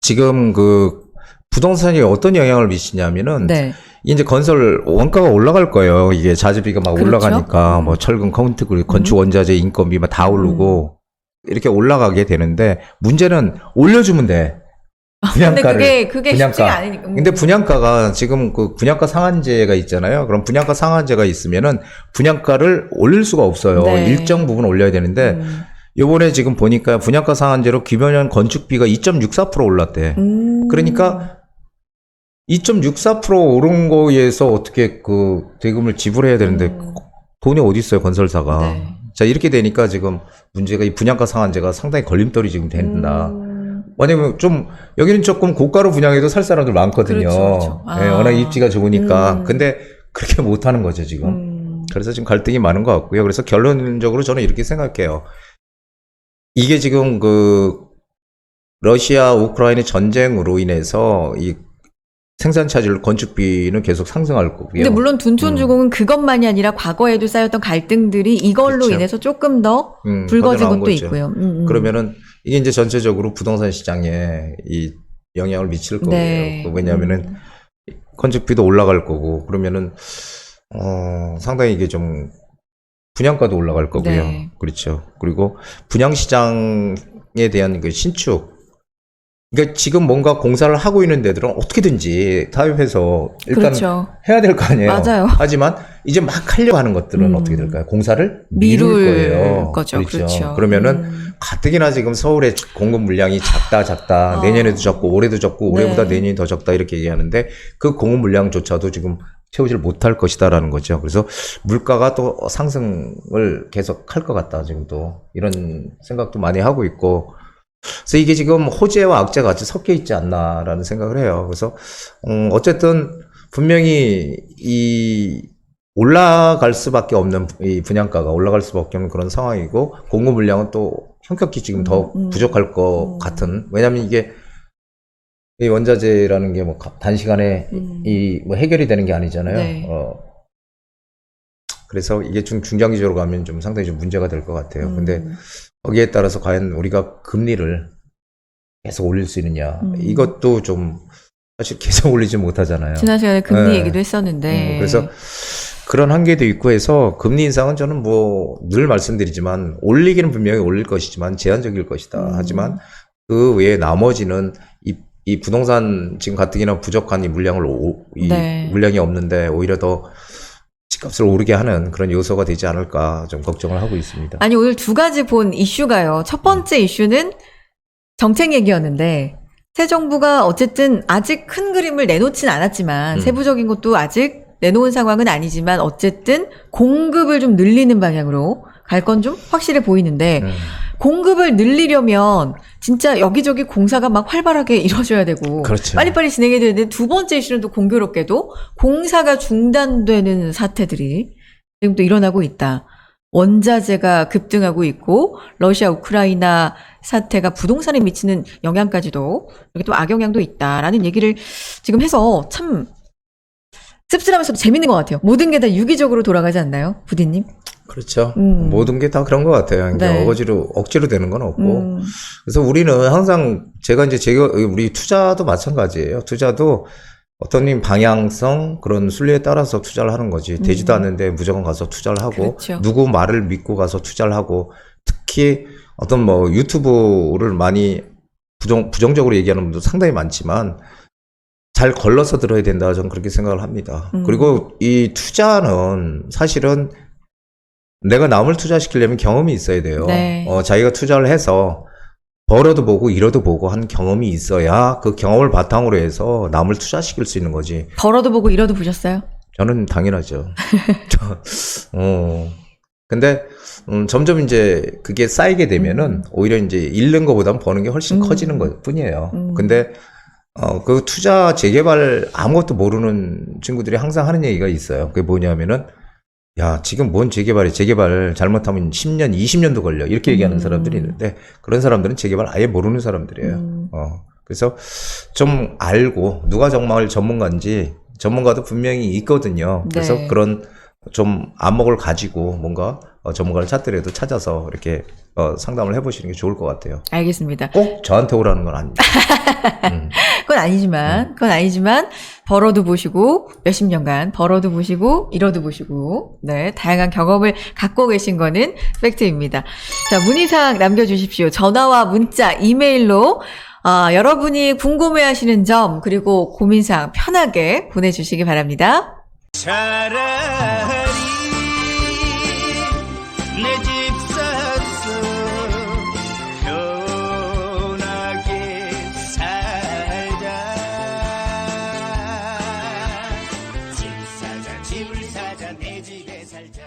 지금 그 부동산이 어떤 영향을 미치냐면은 네. 이제 건설 원가가 올라갈 거예요. 이게 자재비가 막 그렇죠? 올라가니까 뭐 철근, 콘크리트, 건축 원자재, 인건비 막 다 오르고 이렇게 올라가게 되는데 문제는 올려주면 돼. 분양가를. 근데 그게 쉽지가 않으니까. 근데 분양가가 지금 그 분양가 상한제가 있잖아요. 그럼 분양가 상한제가 있으면은 분양가를 올릴 수가 없어요. 네. 일정 부분 올려야 되는데 요번에 지금 보니까 분양가 상한제로 기본형 건축비가 2.64% 올랐대. 그러니까 2.64% 오른 거에서 어떻게 그 대금을 지불해야 되는데 돈이 어디 있어요, 건설사가. 네. 자, 이렇게 되니까 지금 문제가 이 분양가 상한제가 상당히 걸림돌이 지금 된다. 왜냐면 좀 여기는 조금 고가로 분양해도 살 사람들 많거든요. 그렇죠. 예, 워낙 입지가 좋으니까. 근데 그렇게 못 하는 거죠, 지금. 그래서 지금 갈등이 많은 것 같고요. 그래서 결론적으로 저는 이렇게 생각해요. 이게 지금 그 러시아 우크라이나 전쟁으로 인해서 이 생산 차질 건축비는 계속 상승할 거고요. 근데 물론 둔촌주공은 그것만이 아니라 과거에도 쌓였던 갈등들이 이걸로 그렇죠. 인해서 조금 더 불거진 나온 것도 거죠. 있고요. 그러면은 이게 이제 전체적으로 부동산 시장에 이 영향을 미칠 거고요. 네. 왜냐하면은 건축비도 올라갈 거고 그러면은 상당히 이게 좀 분양가도 올라갈 거고요. 네. 그렇죠. 그리고 분양 시장에 대한 그 신축 그러니까 지금 뭔가 공사를 하고 있는 데들은 어떻게든지 타협해서 일단 그렇죠. 해야 될 거 아니에요. 맞아요. 하지만 이제 막 하려고 하는 것들은 어떻게 될까요? 공사를 미룰 거예요. 거죠. 그렇죠. 그러면은 가뜩이나 지금 서울의 공급 물량이 작다. 내년에도 적고 올해도 적고 올해보다 네. 내년이 더 적다 이렇게 얘기하는데 그 공급 물량조차도 지금 채우질 못할 것이다라는 거죠. 그래서 물가가 또 상승을 계속 할 것 같다. 지금 또 이런 생각도 많이 하고 있고. 그래서 이게 지금 호재와 악재 같이 섞여 있지 않나라는 생각을 해요. 그래서 어쨌든 분명히 이 올라갈 수밖에 없는 이 분양가가 올라갈 수밖에 없는 그런 상황이고 공급 물량은 또 현격히 지금 더 부족할 것 같은. 왜냐하면 이게 이 원자재라는 게 뭐 단시간에 이 뭐 해결이 되는 게 아니잖아요. 네. 그래서 이게 중장기적으로 가면 좀 상당히 좀 문제가 될 것 같아요. 근데 거기에 따라서 과연 우리가 금리를 계속 올릴 수 있느냐. 이것도 좀 사실 계속 올리지 못하잖아요. 지난 시간에 금리 네. 얘기도 했었는데. 그래서 그런 한계도 있고 해서 금리 인상은 저는 뭐 늘 말씀드리지만 올리기는 분명히 올릴 것이지만 제한적일 것이다. 하지만 그 외에 나머지는 이 부동산 지금 가뜩이나 부족한 이 물량을 네. 물량이 없는데 오히려 더 집값을 오르게 하는 그런 요소가 되지 않을까 좀 걱정을 하고 있습니다. 아니, 오늘 두 가지 본 이슈가요. 첫 번째 이슈는 정책 얘기였는데, 새 정부가 어쨌든 아직 큰 그림을 내놓진 않았지만, 세부적인 것도 아직 내놓은 상황은 아니지만, 어쨌든 공급을 좀 늘리는 방향으로 갈 건 좀 확실해 보이는데, 공급을 늘리려면 진짜 여기저기 공사가 막 활발하게 이루어져야 되고 그렇죠. 빨리빨리 진행해야 되는데 두 번째 이슈는 또 공교롭게도 공사가 중단되는 사태들이 지금 또 일어나고 있다. 원자재가 급등하고 있고 러시아 우크라이나 사태가 부동산에 미치는 영향까지도 이렇게 또 악영향도 있다라는 얘기를 지금 해서 참 씁쓸하면서도 재밌는 것 같아요. 모든 게 다 유기적으로 돌아가지 않나요? 부디님? 그렇죠. 모든 게 다 그런 것 같아요. 네. 억지로 되는 건 없고. 그래서 우리는 항상 우리 투자도 마찬가지예요. 투자도 어떤 방향성 그런 순리에 따라서 투자를 하는 거지. 되지도 않는데 무조건 가서 투자를 하고 그렇죠. 누구 말을 믿고 가서 투자를 하고 특히 어떤 뭐 유튜브를 많이 부정적으로 얘기하는 분도 상당히 많지만 잘 걸러서 들어야 된다. 저는 그렇게 생각을 합니다. 그리고 이 투자는 사실은 내가 남을 투자시키려면 경험이 있어야 돼요. 네. 자기가 투자를 해서 벌어도 보고 잃어도 보고 한 경험이 있어야 그 경험을 바탕으로 해서 남을 투자시킬 수 있는 거지. 벌어도 보고 잃어도 보셨어요? 저는 당연하죠. 근데 점점 이제 그게 쌓이게 되면은 오히려 이제 잃는 것보다는 버는 게 훨씬 커지는 것 뿐이에요. 근데 그 투자 재개발 아무것도 모르는 친구들이 항상 하는 얘기가 있어요. 그게 뭐냐면은 야, 지금 뭔 재개발 잘못하면 10년, 20년도 걸려. 이렇게 얘기하는 사람들이 있는데, 그런 사람들은 재개발 아예 모르는 사람들이에요. 그래서 좀 알고, 누가 정말 전문가인지, 전문가도 분명히 있거든요. 그래서 네. 그런 좀 안목을 가지고 뭔가 전문가를 찾더라도 찾아서 이렇게 상담을 해보시는 게 좋을 것 같아요. 알겠습니다. 꼭 저한테 오라는 건 아닙니다. 그건 아니지만, 벌어도 보시고, 몇십 년간 벌어도 보시고, 잃어도 보시고, 네, 다양한 경험을 갖고 계신 거는 팩트입니다. 자, 문의사항 남겨주십시오. 전화와 문자, 이메일로, 여러분이 궁금해 하시는 점, 그리고 고민사항 편하게 보내주시기 바랍니다. 차라리 내 집 샀어 편하게 살자 집을 사자 내 집에 살자.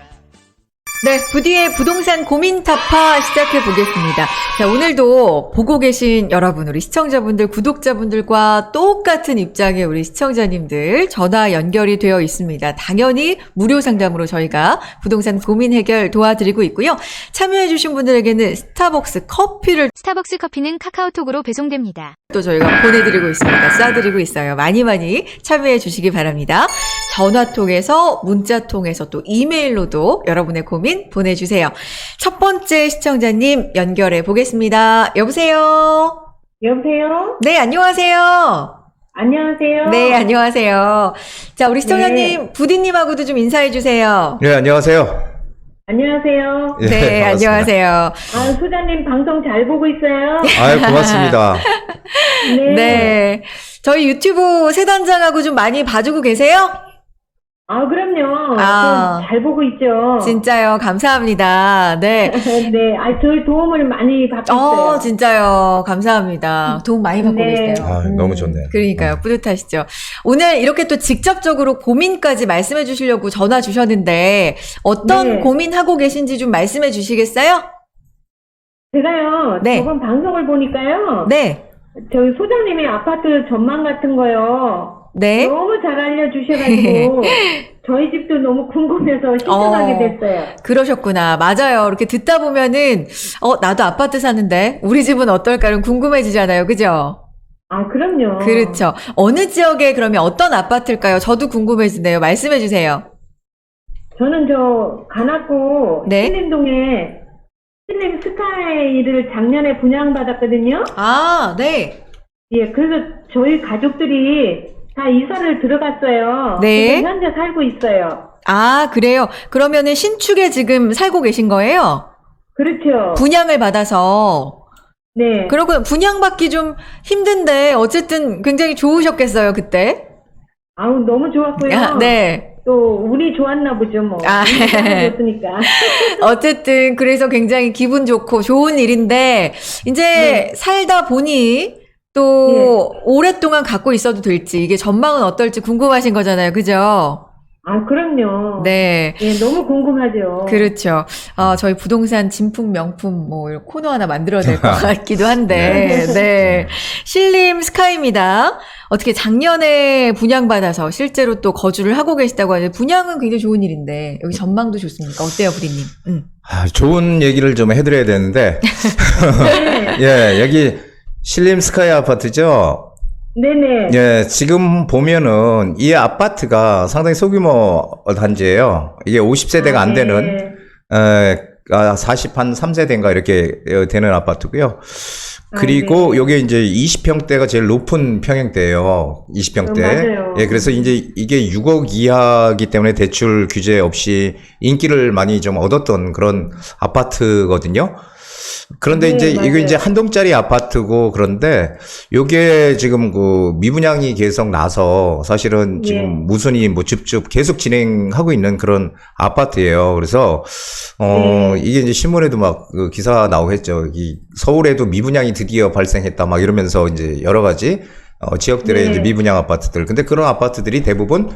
네, 부디의 부동산 고민 타파 시작해 보겠습니다. 자, 오늘도 보고 계신 여러분, 우리 시청자분들, 구독자분들과 똑같은 입장의 우리 시청자님들 전화 연결이 되어 있습니다. 당연히 무료 상담으로 저희가 부동산 고민 해결 도와드리고 있고요. 참여해주신 분들에게는 스타벅스 커피를 스타벅스 커피는 카카오톡으로 배송됩니다. 또 저희가 보내드리고 있습니다. 쏴드리고 있어요. 많이 참여해 주시기 바랍니다. 전화 통해서, 문자 통해서 또 이메일로도 여러분의 고민 보내주세요. 첫 번째 시청자님 연결해 보겠습니다. 여보세요? 여보세요? 네, 안녕하세요. 안녕하세요. 네, 안녕하세요. 자, 우리 시청자님, 부디님하고도 좀 인사해 주세요. 네, 안녕하세요. 안녕하세요. 예, 네, 반갑습니다. 안녕하세요. 아, 소장님 방송 잘 보고 있어요. 아유, 고맙습니다. 네. 네. 저희 유튜브 새 단장하고 좀 많이 봐주고 계세요? 아, 그럼요. 아. 잘 보고 있죠. 진짜요. 감사합니다. 네. 네. 아, 저희 도움을 많이 받고 있어요. 진짜요. 감사합니다. 도움 많이 받고 네. 계세요. 아, 너무 좋네요. 그러니까요. 뿌듯하시죠. 오늘 이렇게 또 직접적으로 고민까지 말씀해 주시려고 전화 주셨는데 어떤 네. 고민하고 계신지 좀 말씀해 주시겠어요? 제가요. 네. 저번 방송을 보니까요. 네. 저희 소장님의 아파트 전망 같은 거요. 네. 너무 잘 알려주셔가지고 저희 집도 너무 궁금해서 신청하게 됐어요. 그러셨구나. 맞아요. 이렇게 듣다 보면은 나도 아파트 사는데 우리 집은 어떨까는 궁금해지잖아요. 그죠? 아, 그럼요. 그렇죠. 어느 지역에 그러면 어떤 아파트일까요? 저도 궁금해지네요. 말씀해 주세요. 저는 저 관악구 네. 신림동에 신림 스카이를 작년에 분양받았거든요. 아, 네. 예, 그래서 저희 가족들이 다 이사를 들어갔어요. 네. 그래서 현재 살고 있어요. 아, 그래요. 그러면은 신축에 지금 살고 계신 거예요? 그렇죠. 분양을 받아서. 네. 그러고 분양받기 좀 힘든데 어쨌든 굉장히 좋으셨겠어요, 그때? 아우, 너무 좋았고요. 아, 네. 또 운이 좋았나 보죠, 뭐. 아. 운이 좋았으니까. 어쨌든 그래서 굉장히 기분 좋고 좋은 일인데 이제 네. 살다 보니 또 오랫동안 갖고 있어도 될지 이게 전망은 어떨지 궁금하신 거잖아요. 그죠? 아, 그럼요. 네. 예, 너무 궁금하죠. 그렇죠. 저희 부동산 진품 명품 뭐 이런 코너 하나 만들어야 될 것 같기도 한데. 네. 신림 스카이입니다. 어떻게 작년에 분양받아서 실제로 또 거주를 하고 계시다고 하는데 분양은 굉장히 좋은 일인데 여기 전망도 좋습니까? 어때요, 부리님? 아, 좋은 얘기를 좀 해드려야 되는데. 네. 예, 여기 신림 스카이 아파트죠? 네네. 예, 지금 보면은 이 아파트가 상당히 소규모 단지예요. 이게 50세대가 안 되는, 네. 40한 3세대인가 이렇게 되는 아파트고요. 그리고 네. 요게 이제 20평대가 제일 높은 평형대예요. 20평대. 맞아요. 예, 그래서 이제 이게 6억 이하이기 때문에 대출 규제 없이 인기를 많이 좀 얻었던 그런 아파트거든요. 그런데 네, 이제 이거 맞아요. 이제 한 동짜리 아파트고 그런데 요게 지금 그 미분양이 계속 나서 사실은 네. 지금 무순위 뭐 줍줍 계속 진행하고 있는 그런 아파트예요. 그래서 네. 이게 이제 신문에도 막 그 기사 나오겠죠. 이 서울에도 미분양이 드디어 발생했다 막 이러면서 이제 여러 가지 지역들의 네. 이제 미분양 아파트들. 근데 그런 아파트들이 대부분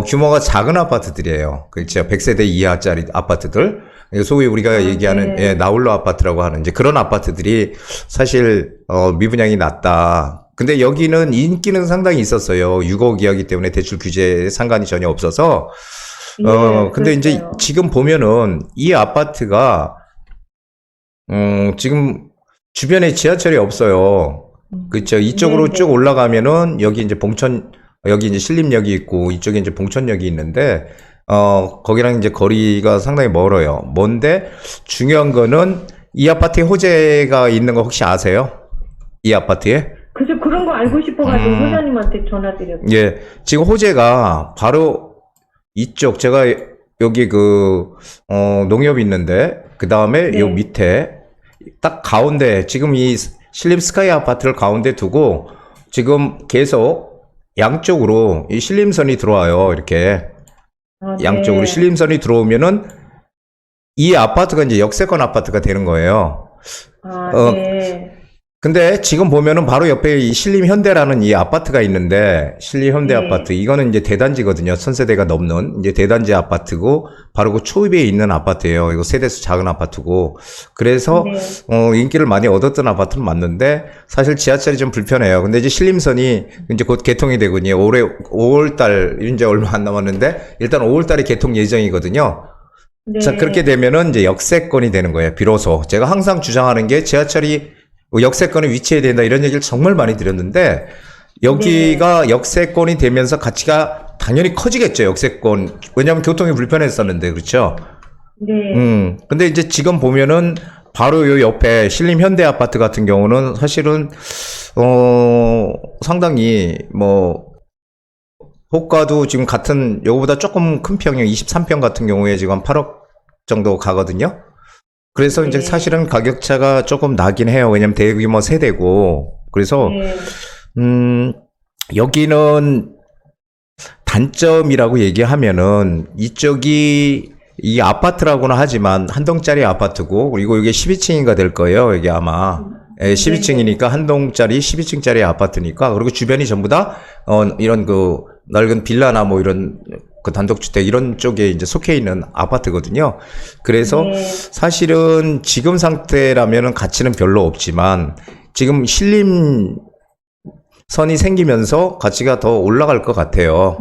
규모가 작은 아파트들이에요. 그렇죠. 100세대 이하짜리 아파트들. 소위 우리가 얘기하는 네. 나홀로 아파트라고 하는 이제 그런 아파트들이 사실 미분양이 낮다. 근데 여기는 인기는 상당히 있었어요. 6억 이하기 때문에 대출 규제에 상관이 전혀 없어서. 근데 이제 그렇죠. 지금 보면은 이 아파트가 지금 주변에 지하철이 없어요. 그렇죠. 이쪽으로 네, 쭉 네. 올라가면은 여기 이제 여기 이제 신림역이 있고 이쪽에 이제 봉천역이 있는데 거기랑 이제 거리가 상당히 멀어요. 먼데 중요한 거는 이 아파트에 호재가 있는 거 혹시 아세요? 이 아파트에? 그래서 그런 거 알고 싶어가지고 소장님한테 전화드렸어요. 예. 지금 호재가 바로 이쪽 제가 여기 농협이 있는데 그다음에 네. 요 밑에 딱 가운데 지금 이 신림 스카이 아파트를 가운데 두고 지금 계속 양쪽으로 이 신림선이 들어와요. 이렇게 아, 양쪽으로 네. 신림선이 들어오면은 이 아파트가 이제 역세권 아파트가 되는 거예요. 아, 네. 근데 지금 보면은 바로 옆에 이 신림현대라는 이 아파트가 있는데 신림현대 네. 아파트 이거는 이제 대단지거든요. 1000세대가 넘는 이제 대단지 아파트고 바로 그 초입에 있는 아파트예요. 이거 세대수 작은 아파트고 그래서 네. 인기를 많이 얻었던 아파트는 맞는데 사실 지하철이 좀 불편해요. 근데 이제 신림선이 이제 곧 개통이 되거든요. 올해 5월달 이제 얼마 안 남았는데 일단 5월달에 개통 예정이거든요. 네. 자, 그렇게 되면은 이제 역세권이 되는 거예요. 비로소. 제가 항상 주장하는 게 지하철이 역세권에 위치해야 된다 이런 얘기를 정말 많이 드렸는데 여기가 역세권이 되면서 가치가 당연히 커지겠죠. 역세권. 왜냐하면 교통이 불편했었는데 그렇죠. 네. 근데 이제 지금 보면은 바로 요 옆에 신림 현대 아파트 같은 경우는 사실은 상당히 호가도 지금 같은 요거보다 조금 큰 평형 23평 같은 경우에 지금 한 8억 정도 가거든요. 그래서 이제 네. 사실은 가격차가 조금 나긴 해요. 왜냐면 대규모 세대고. 그래서, 네. 여기는 단점이라고 얘기하면은 이쪽이 이 아파트라고는 하지만 한 동짜리 아파트고 그리고 이게 12층인가 될 거예요. 이게 아마. 예, 12층이니까 한 동짜리 12층짜리 아파트니까 그리고 주변이 전부 다 이런 그 넓은 빌라나 뭐 이런 그 단독주택 이런 쪽에 이제 속해 있는 아파트거든요. 그래서 네. 사실은 지금 상태라면은 가치는 별로 없지만 지금 신림선이 생기면서 가치가 더 올라갈 것 같아요.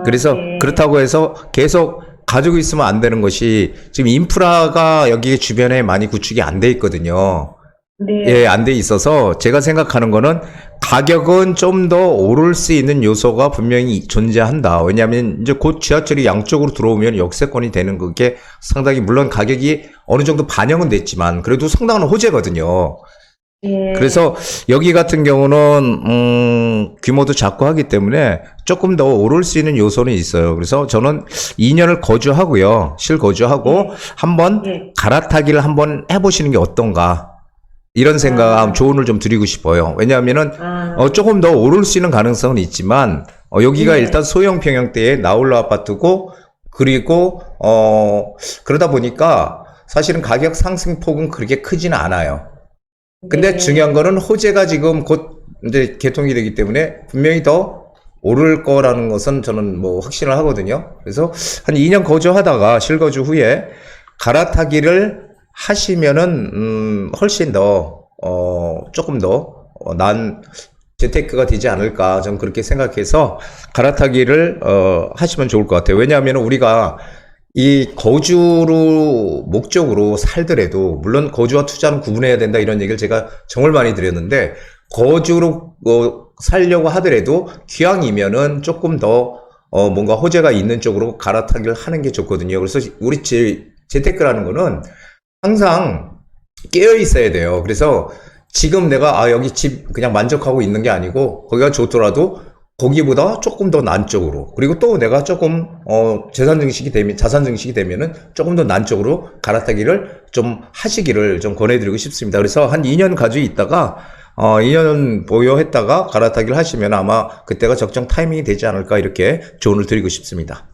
그래서 네. 그렇다고 해서 계속 가지고 있으면 안 되는 것이 지금 인프라가 여기 주변에 많이 구축이 안 돼 있거든요. 네. 예, 안 돼 있어서 제가 생각하는 거는 가격은 좀 더 오를 수 있는 요소가 분명히 존재한다. 왜냐하면 이제 곧 지하철이 양쪽으로 들어오면 역세권이 되는 그게 상당히 물론 가격이 어느 정도 반영은 됐지만 그래도 상당한 호재거든요. 네. 그래서 여기 같은 경우는 규모도 작고 하기 때문에 조금 더 오를 수 있는 요소는 있어요. 그래서 저는 2년을 거주하고요. 실거주하고 한번 네. 갈아타기를 한번 해보시는 게 어떤가. 이런 생각, 조언을 좀 드리고 싶어요. 왜냐하면은, 조금 더 오를 수 있는 가능성은 있지만, 여기가 네. 일단 소형 평형대의 나홀로 아파트고, 그리고, 그러다 보니까 사실은 가격 상승폭은 그렇게 크지는 않아요. 근데 네. 중요한 거는 호재가 지금 곧 이제 개통이 되기 때문에 분명히 더 오를 거라는 것은 저는 뭐 확신을 하거든요. 그래서 한 2년 거주하다가 실거주 후에 갈아타기를 하시면은 훨씬 더 조금 더 난 재테크가 되지 않을까 저는 그렇게 생각해서 갈아타기를 하시면 좋을 것 같아요. 왜냐하면 우리가 이 거주로 목적으로 살더라도 물론 거주와 투자는 구분해야 된다 이런 얘기를 제가 정말 많이 드렸는데 거주로 살려고 하더라도 기왕이면은 조금 더 뭔가 호재가 있는 쪽으로 갈아타기를 하는 게 좋거든요. 그래서 우리 재테크라는 거는 항상 깨어 있어야 돼요. 그래서 지금 내가 여기 집 그냥 만족하고 있는 게 아니고 거기가 좋더라도 거기보다 조금 더 난쪽으로 그리고 또 내가 조금 자산 증식이 되면은 조금 더 난쪽으로 갈아타기를 좀 하시기를 좀 권해드리고 싶습니다. 그래서 한 2년 가지고 있다가 2년 보유했다가 갈아타기를 하시면 아마 그때가 적정 타이밍이 되지 않을까 이렇게 조언을 드리고 싶습니다.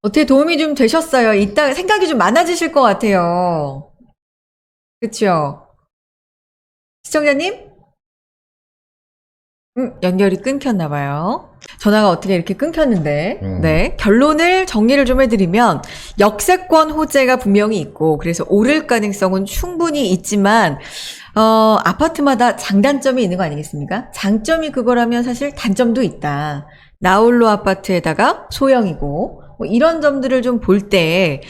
어떻게 도움이 좀 되셨어요? 이따 생각이 좀 많아지실 것 같아요. 그쵸? 시청자님? 연결이 끊겼나봐요. 전화가 어떻게 이렇게 끊겼는데. 네. 결론을 정리를 좀 해드리면, 역세권 호재가 분명히 있고, 그래서 오를 가능성은 충분히 있지만, 아파트마다 장단점이 있는 거 아니겠습니까? 장점이 그거라면 사실 단점도 있다. 나홀로 아파트에다가 소형이고, 뭐 이런 점들을 좀 볼 때,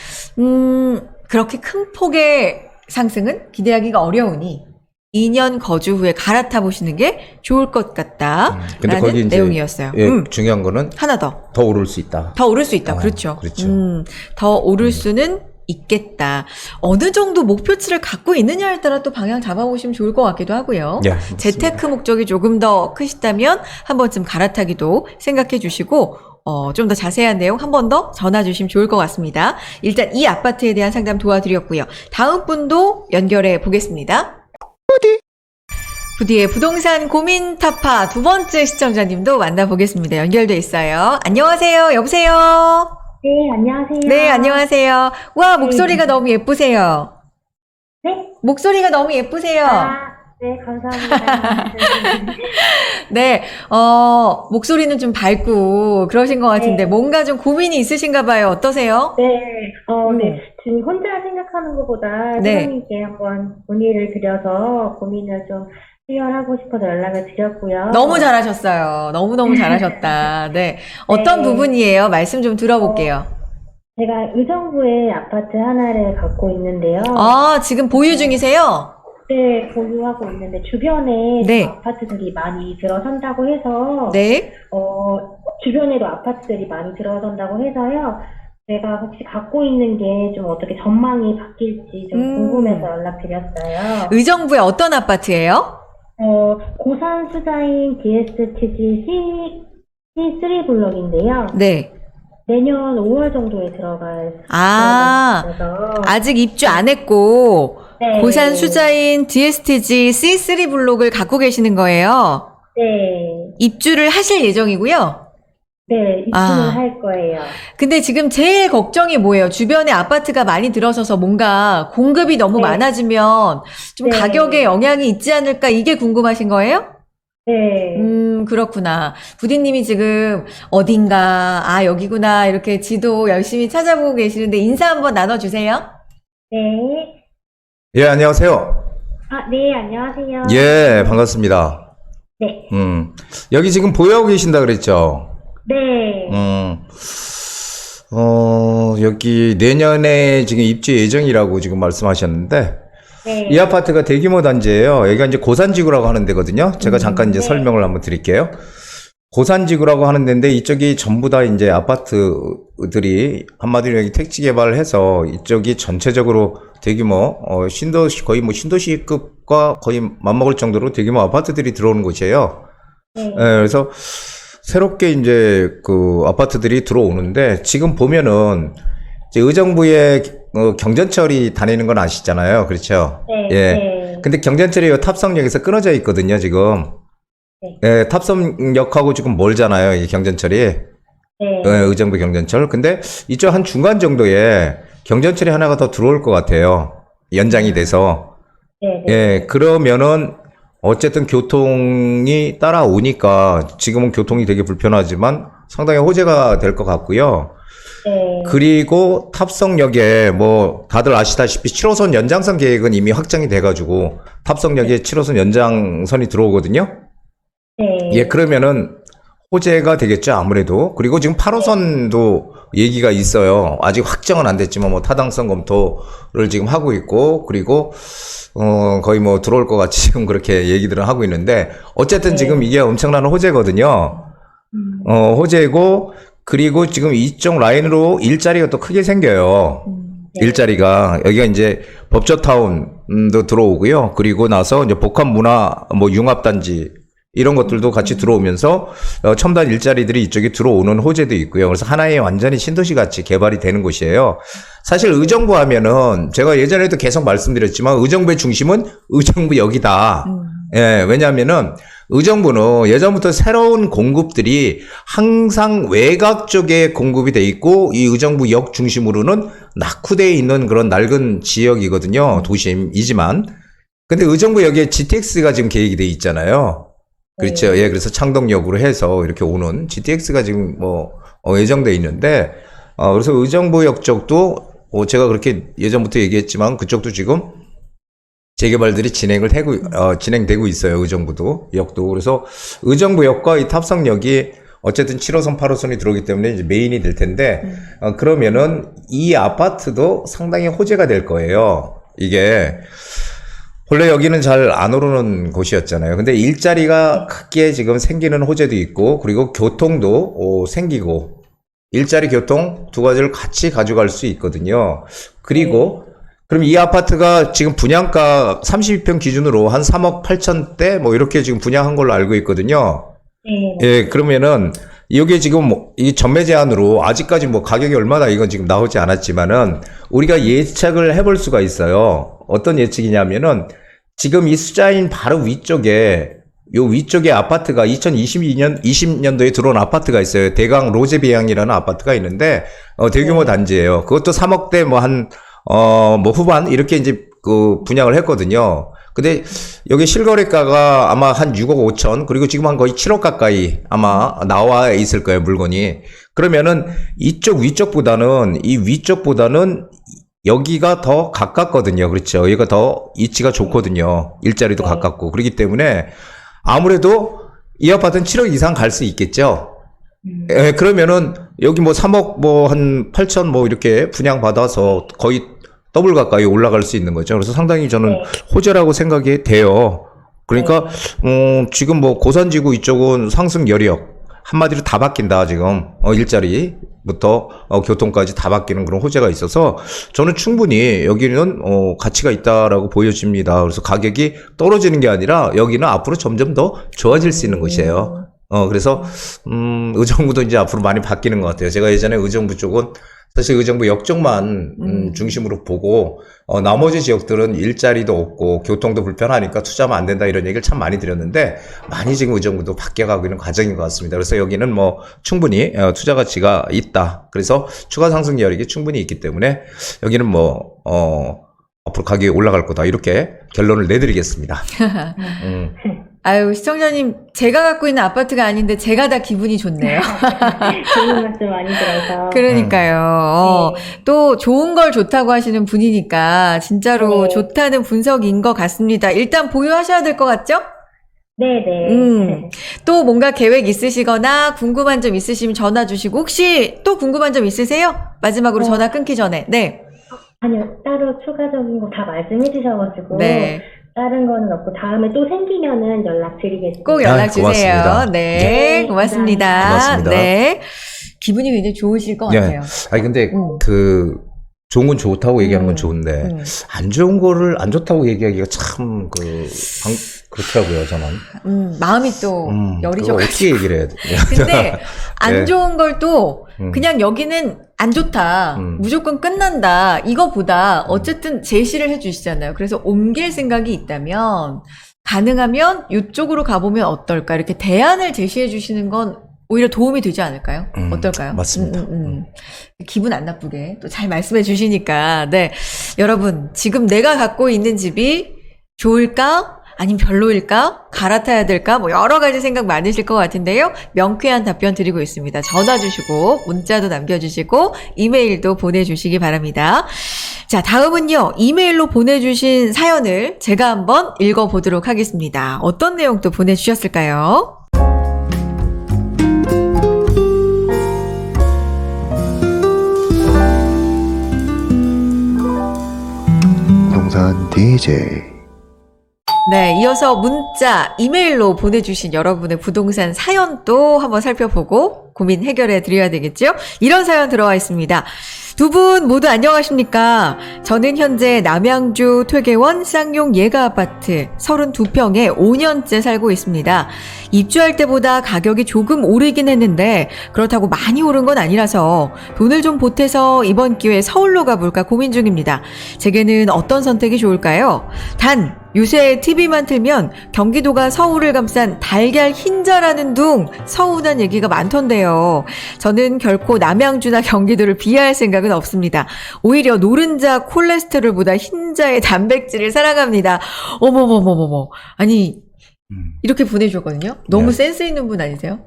그렇게 큰 폭의 상승은 기대하기가 어려우니 2년 거주 후에 갈아타 보시는 게 좋을 것 같다. 근데 라는 거기 이제 내용이었어요. 예, 중요한 거는 하나 더. 더 오를 수 있다. 더 오를 수 있다. 그렇죠. 그렇죠. 더 오를 수는 있겠다. 어느 정도 목표치를 갖고 있느냐에 따라 또 방향 잡아보시면 좋을 것 같기도 하고요. 예, 맞습니다. 재테크 목적이 조금 더 크시다면 한 번쯤 갈아타기도 생각해 주시고 좀 더 자세한 내용 한 번 더 전화 주시면 좋을 것 같습니다. 일단 이 아파트에 대한 상담 도와드렸고요. 다음 분도 연결해 보겠습니다. 부디의 부동산 고민 타파 두 번째 시청자님도 만나보겠습니다. 연결돼 있어요. 안녕하세요. 여보세요. 네, 안녕하세요. 네, 안녕하세요. 와, 목소리가 너무 예쁘세요. 네? 목소리가 너무 예쁘세요. 네, 감사합니다. 네, 목소리는 좀 밝고 그러신 것 같은데 네. 뭔가 좀 고민이 있으신가 봐요. 어떠세요? 네, 네. 지금 혼자 생각하는 것보다 네. 사장님께 한번 문의를 드려서 고민을 좀 해결하고 싶어서 연락을 드렸고요. 너무 잘하셨어요. 너무너무 잘하셨다. 네. 어떤 네. 부분이에요? 말씀 좀 들어볼게요. 제가 의정부에 아파트 하나를 갖고 있는데요. 아, 지금 보유 중이세요? 네, 보유하고 있는데 주변에 네. 아파트들이 많이 들어선다고 해서 네. 주변에도 아파트들이 많이 들어선다고 해서요. 제가 혹시 갖고 있는 게 좀 어떻게 전망이 바뀔지 좀 궁금해서 연락드렸어요. 의정부의 어떤 아파트예요? 고산 수자인 DSTG C3 블럭인데요. 네. 내년 5월 정도에 들어갈 아, 그래서 아직 입주 안 했고, 네. 고산 수자인 DSTG C3 블록을 갖고 계시는 거예요. 네, 입주를 하실 예정이고요. 네, 입주는 아. 할 거예요. 근데 지금 제일 걱정이 뭐예요? 주변에 아파트가 많이 들어서서 뭔가 공급이 너무 네. 많아지면 좀 네. 가격에 영향이 있지 않을까? 이게 궁금하신 거예요? 네, 그렇구나. 부디님이 지금 어딘가, 아, 여기구나, 이렇게 지도 열심히 찾아보고 계시는데 인사 한번 나눠주세요. 네. 예, 안녕하세요. 아, 네, 안녕하세요. 예, 반갑습니다. 네, 여기 지금 보유하고 계신다 그랬죠? 네, 여기 내년에 지금 입주 예정이라고 지금 말씀하셨는데, 네. 이 아파트가 대규모 단지예요. 여기가 이제 고산지구라고 하는 데거든요. 제가 잠깐 이제 네. 설명을 한번 드릴게요. 고산지구라고 하는 데인데 이쪽이 전부 다 이제 아파트들이 한마디로 여기 택지 개발을 해서 이쪽이 전체적으로 대규모 신도시 거의 뭐 신도시급과 거의 맞먹을 정도로 대규모 아파트들이 들어오는 곳이에요. 네. 예, 그래서 새롭게 이제 그 아파트들이 들어오는데 지금 보면은 이제 의정부에 경전철이 다니는 건 아시잖아요. 그렇죠? 네, 예. 네. 근데 경전철이 요 탑성역에서 끊어져 있거든요, 지금. 네. 예, 탑성역하고 지금 멀잖아요, 이 경전철이. 네. 예, 의정부 경전철. 근데 이쪽 한 중간 정도에 경전철이 하나가 더 들어올 것 같아요. 연장이 돼서. 네, 네. 예, 그러면은 어쨌든 교통이 따라오니까 지금은 교통이 되게 불편하지만 상당히 호재가 될 것 같고요. 네. 그리고 탑성역에 뭐 다들 아시다시피 7호선 연장선 계획은 이미 확정이 돼가지고 탑성역에 7호선 연장선이 들어오거든요. 네. 예, 그러면은 호재가 되겠죠, 아무래도. 그리고 지금 8호선도 얘기가 있어요. 아직 확정은 안 됐지만 뭐 타당성 검토를 지금 하고 있고, 그리고 거의 뭐 들어올 것 같이 지금 그렇게 얘기들은 하고 있는데, 어쨌든 지금 이게 엄청난 호재거든요. 호재고, 그리고 지금 이쪽 라인으로 일자리가 또 크게 생겨요. 일자리가. 여기가 이제 법조타운도 들어오고요. 그리고 나서 이제 복합문화, 뭐 융합단지, 이런 것들도 같이 들어오면서 첨단 일자리들이 이쪽에 들어오는 호재도 있고요. 그래서 하나의 완전히 신도시 같이 개발이 되는 곳이에요. 사실 의정부 하면은 제가 예전에도 계속 말씀드렸지만 의정부의 중심은 의정부역이다. 예, 왜냐하면은 의정부는 예전부터 새로운 공급들이 항상 외곽 쪽에 공급이 돼 있고 이 의정부역 중심으로는 낙후되어 있는 그런 낡은 지역이거든요. 도심이지만. 근데 의정부역에 GTX가 지금 계획이 돼 있잖아요. 그렇죠. 예, 그래서 창동역으로 해서 이렇게 오는 GTX가 지금 뭐, 예정돼 있는데, 그래서 의정부역 쪽도, 제가 그렇게 예전부터 얘기했지만 그쪽도 지금 재개발들이 진행되고 있어요. 의정부도, 역도. 그래서 의정부역과 이 탑성역이 어쨌든 7호선, 8호선이 들어오기 때문에 이제 메인이 될 텐데, 그러면은 이 아파트도 상당히 호재가 될 거예요. 이게. 원래 여기는 잘 안 오르는 곳이었잖아요. 근데 일자리가 크게 지금 생기는 호재도 있고, 그리고 교통도 생기고, 일자리 교통 두 가지를 같이 가져갈 수 있거든요. 그리고, 그럼 이 아파트가 지금 분양가 32평 기준으로 한 3억 8천대 뭐 이렇게 지금 분양한 걸로 알고 있거든요. 네. 예, 그러면은, 이게 지금 뭐, 이 전매 제한으로 아직까지 뭐 가격이 얼마나 이건 지금 나오지 않았지만은, 우리가 예측을 해볼 수가 있어요. 어떤 예측이냐면은, 지금 이 숫자인 바로 위쪽에, 요 위쪽에 아파트가 2020년도에 들어온 아파트가 있어요. 대강 로제비앙이라는 아파트가 있는데, 대규모 단지예요. 그것도 3억대 뭐 뭐 후반, 이렇게 이제 분양을 했거든요. 근데 여기 실거래가가 아마 한 6억 5천, 그리고 지금 한 거의 7억 가까이 아마 나와 있을 거예요, 물건이. 그러면은 위쪽보다는 여기가 더 가깝거든요. 그렇죠. 여기가 더 위치가 좋거든요. 일자리도 가깝고. 그렇기 때문에 아무래도 이 아파트는 7억 이상 갈 수 있겠죠. 예, 그러면은 여기 뭐 3억 뭐 한 8천 뭐 이렇게 분양받아서 거의 더블 가까이 올라갈 수 있는 거죠. 그래서 상당히 저는 호재라고 생각이 돼요. 그러니까 지금 뭐 고산지구 이쪽은 상승 여력 한마디로 다 바뀐다 지금. 일자리부터 교통까지 다 바뀌는 그런 호재가 있어서 저는 충분히 여기는 가치가 있다라고 보여집니다. 그래서 가격이 떨어지는 게 아니라 여기는 앞으로 점점 더 좋아질 수 있는 곳이에요. 그래서 의정부도 이제 앞으로 많이 바뀌는 것 같아요. 제가 예전에 의정부 쪽은 사실 의정부 역쪽만 중심으로 보고 나머지 지역들은 일자리도 없고 교통도 불편하니까 투자하면 안 된다 이런 얘기를 참 많이 드렸는데 많이 지금 의정부도 바뀌어가고 있는 과정인 것 같습니다. 그래서 여기는 뭐 충분히 투자 가치가 있다. 그래서 추가 상승 여력이 충분히 있기 때문에 여기는 뭐 앞으로 가격이 올라갈 거다 이렇게 결론을 내드리겠습니다. 아유, 시청자님, 제가 갖고 있는 아파트가 아닌데 제가 다 기분이 좋네요. 좋은 말씀 많이 들어서. 그러니까요. 또 좋은 걸 좋다고 하시는 분이니까 진짜로 네. 좋다는 분석인 것 같습니다. 일단 보유하셔야 될 것 같죠? 네네. 또 뭔가 계획 있으시거나 궁금한 점 있으시면 전화 주시고 혹시 또 궁금한 점 있으세요? 마지막으로 전화 끊기 전에. 네. 아니요, 따로 추가적인 거 다 말씀해 주셔가지고. 네. 다른 거는 없고, 다음에 또 생기면은 연락드리겠습니다. 꼭 연락 주세요. 고맙습니다. 네. 네, 고맙습니다. 고맙습니다. 네. 기분이 굉장히 좋으실 것 같아요. 아니 근데 음. 좋은 건 좋다고 얘기하는 건 좋은데 안 좋은 거를 안 좋다고 얘기하기가 참 그렇더라고요 저는. 마음이 또 열이 그거 어떻게 얘기를 해야 돼? 근데 안 네. 좋은 걸 또 그냥 여기는 안 좋다. 무조건 끝난다. 이거보다 어쨌든 제시를 해주시잖아요. 그래서 옮길 생각이 있다면 가능하면 이쪽으로 가보면 어떨까. 이렇게 대안을 제시해 주시는 건 오히려 도움이 되지 않을까요? 어떨까요? 맞습니다. 기분 안 나쁘게 또 잘 말씀해 주시니까. 네. 여러분, 지금 내가 갖고 있는 집이 좋을까? 아니면 별로일까? 갈아타야 될까? 뭐 여러 가지 생각 많으실 것 같은데요. 명쾌한 답변 드리고 있습니다. 전화 주시고 문자도 남겨주시고 이메일도 보내주시기 바랍니다. 자, 다음은요. 이메일로 보내주신 사연을 제가 한번 읽어보도록 하겠습니다. 어떤 내용 또 보내주셨을까요? 부동산 DJ. 네, 이어서 문자, 이메일로 보내주신 여러분의 부동산 사연도 한번 살펴보고 고민 해결해 드려야 되겠죠? 이런 사연 들어와 있습니다. 두 분 모두 안녕하십니까? 저는 현재 남양주 퇴계원 쌍용 예가 아파트 32평에 5년째 살고 있습니다. 입주할 때보다 가격이 조금 오르긴 했는데 그렇다고 많이 오른 건 아니라서 돈을 좀 보태서 이번 기회에 서울로 가볼까 고민 중입니다. 제게는 어떤 선택이 좋을까요? 단 요새 TV만 틀면 경기도가 서울을 감싼 달걀 흰자라는 둥 서운한 얘기가 많던데요. 저는 결코 남양주나 경기도를 비하할 생각은 없습니다. 오히려 노른자 콜레스테롤보다 흰자의 단백질을 사랑합니다. 어머머머머머. 아니 이렇게 보내주셨거든요. 너무 네. 센스 있는 분 아니세요?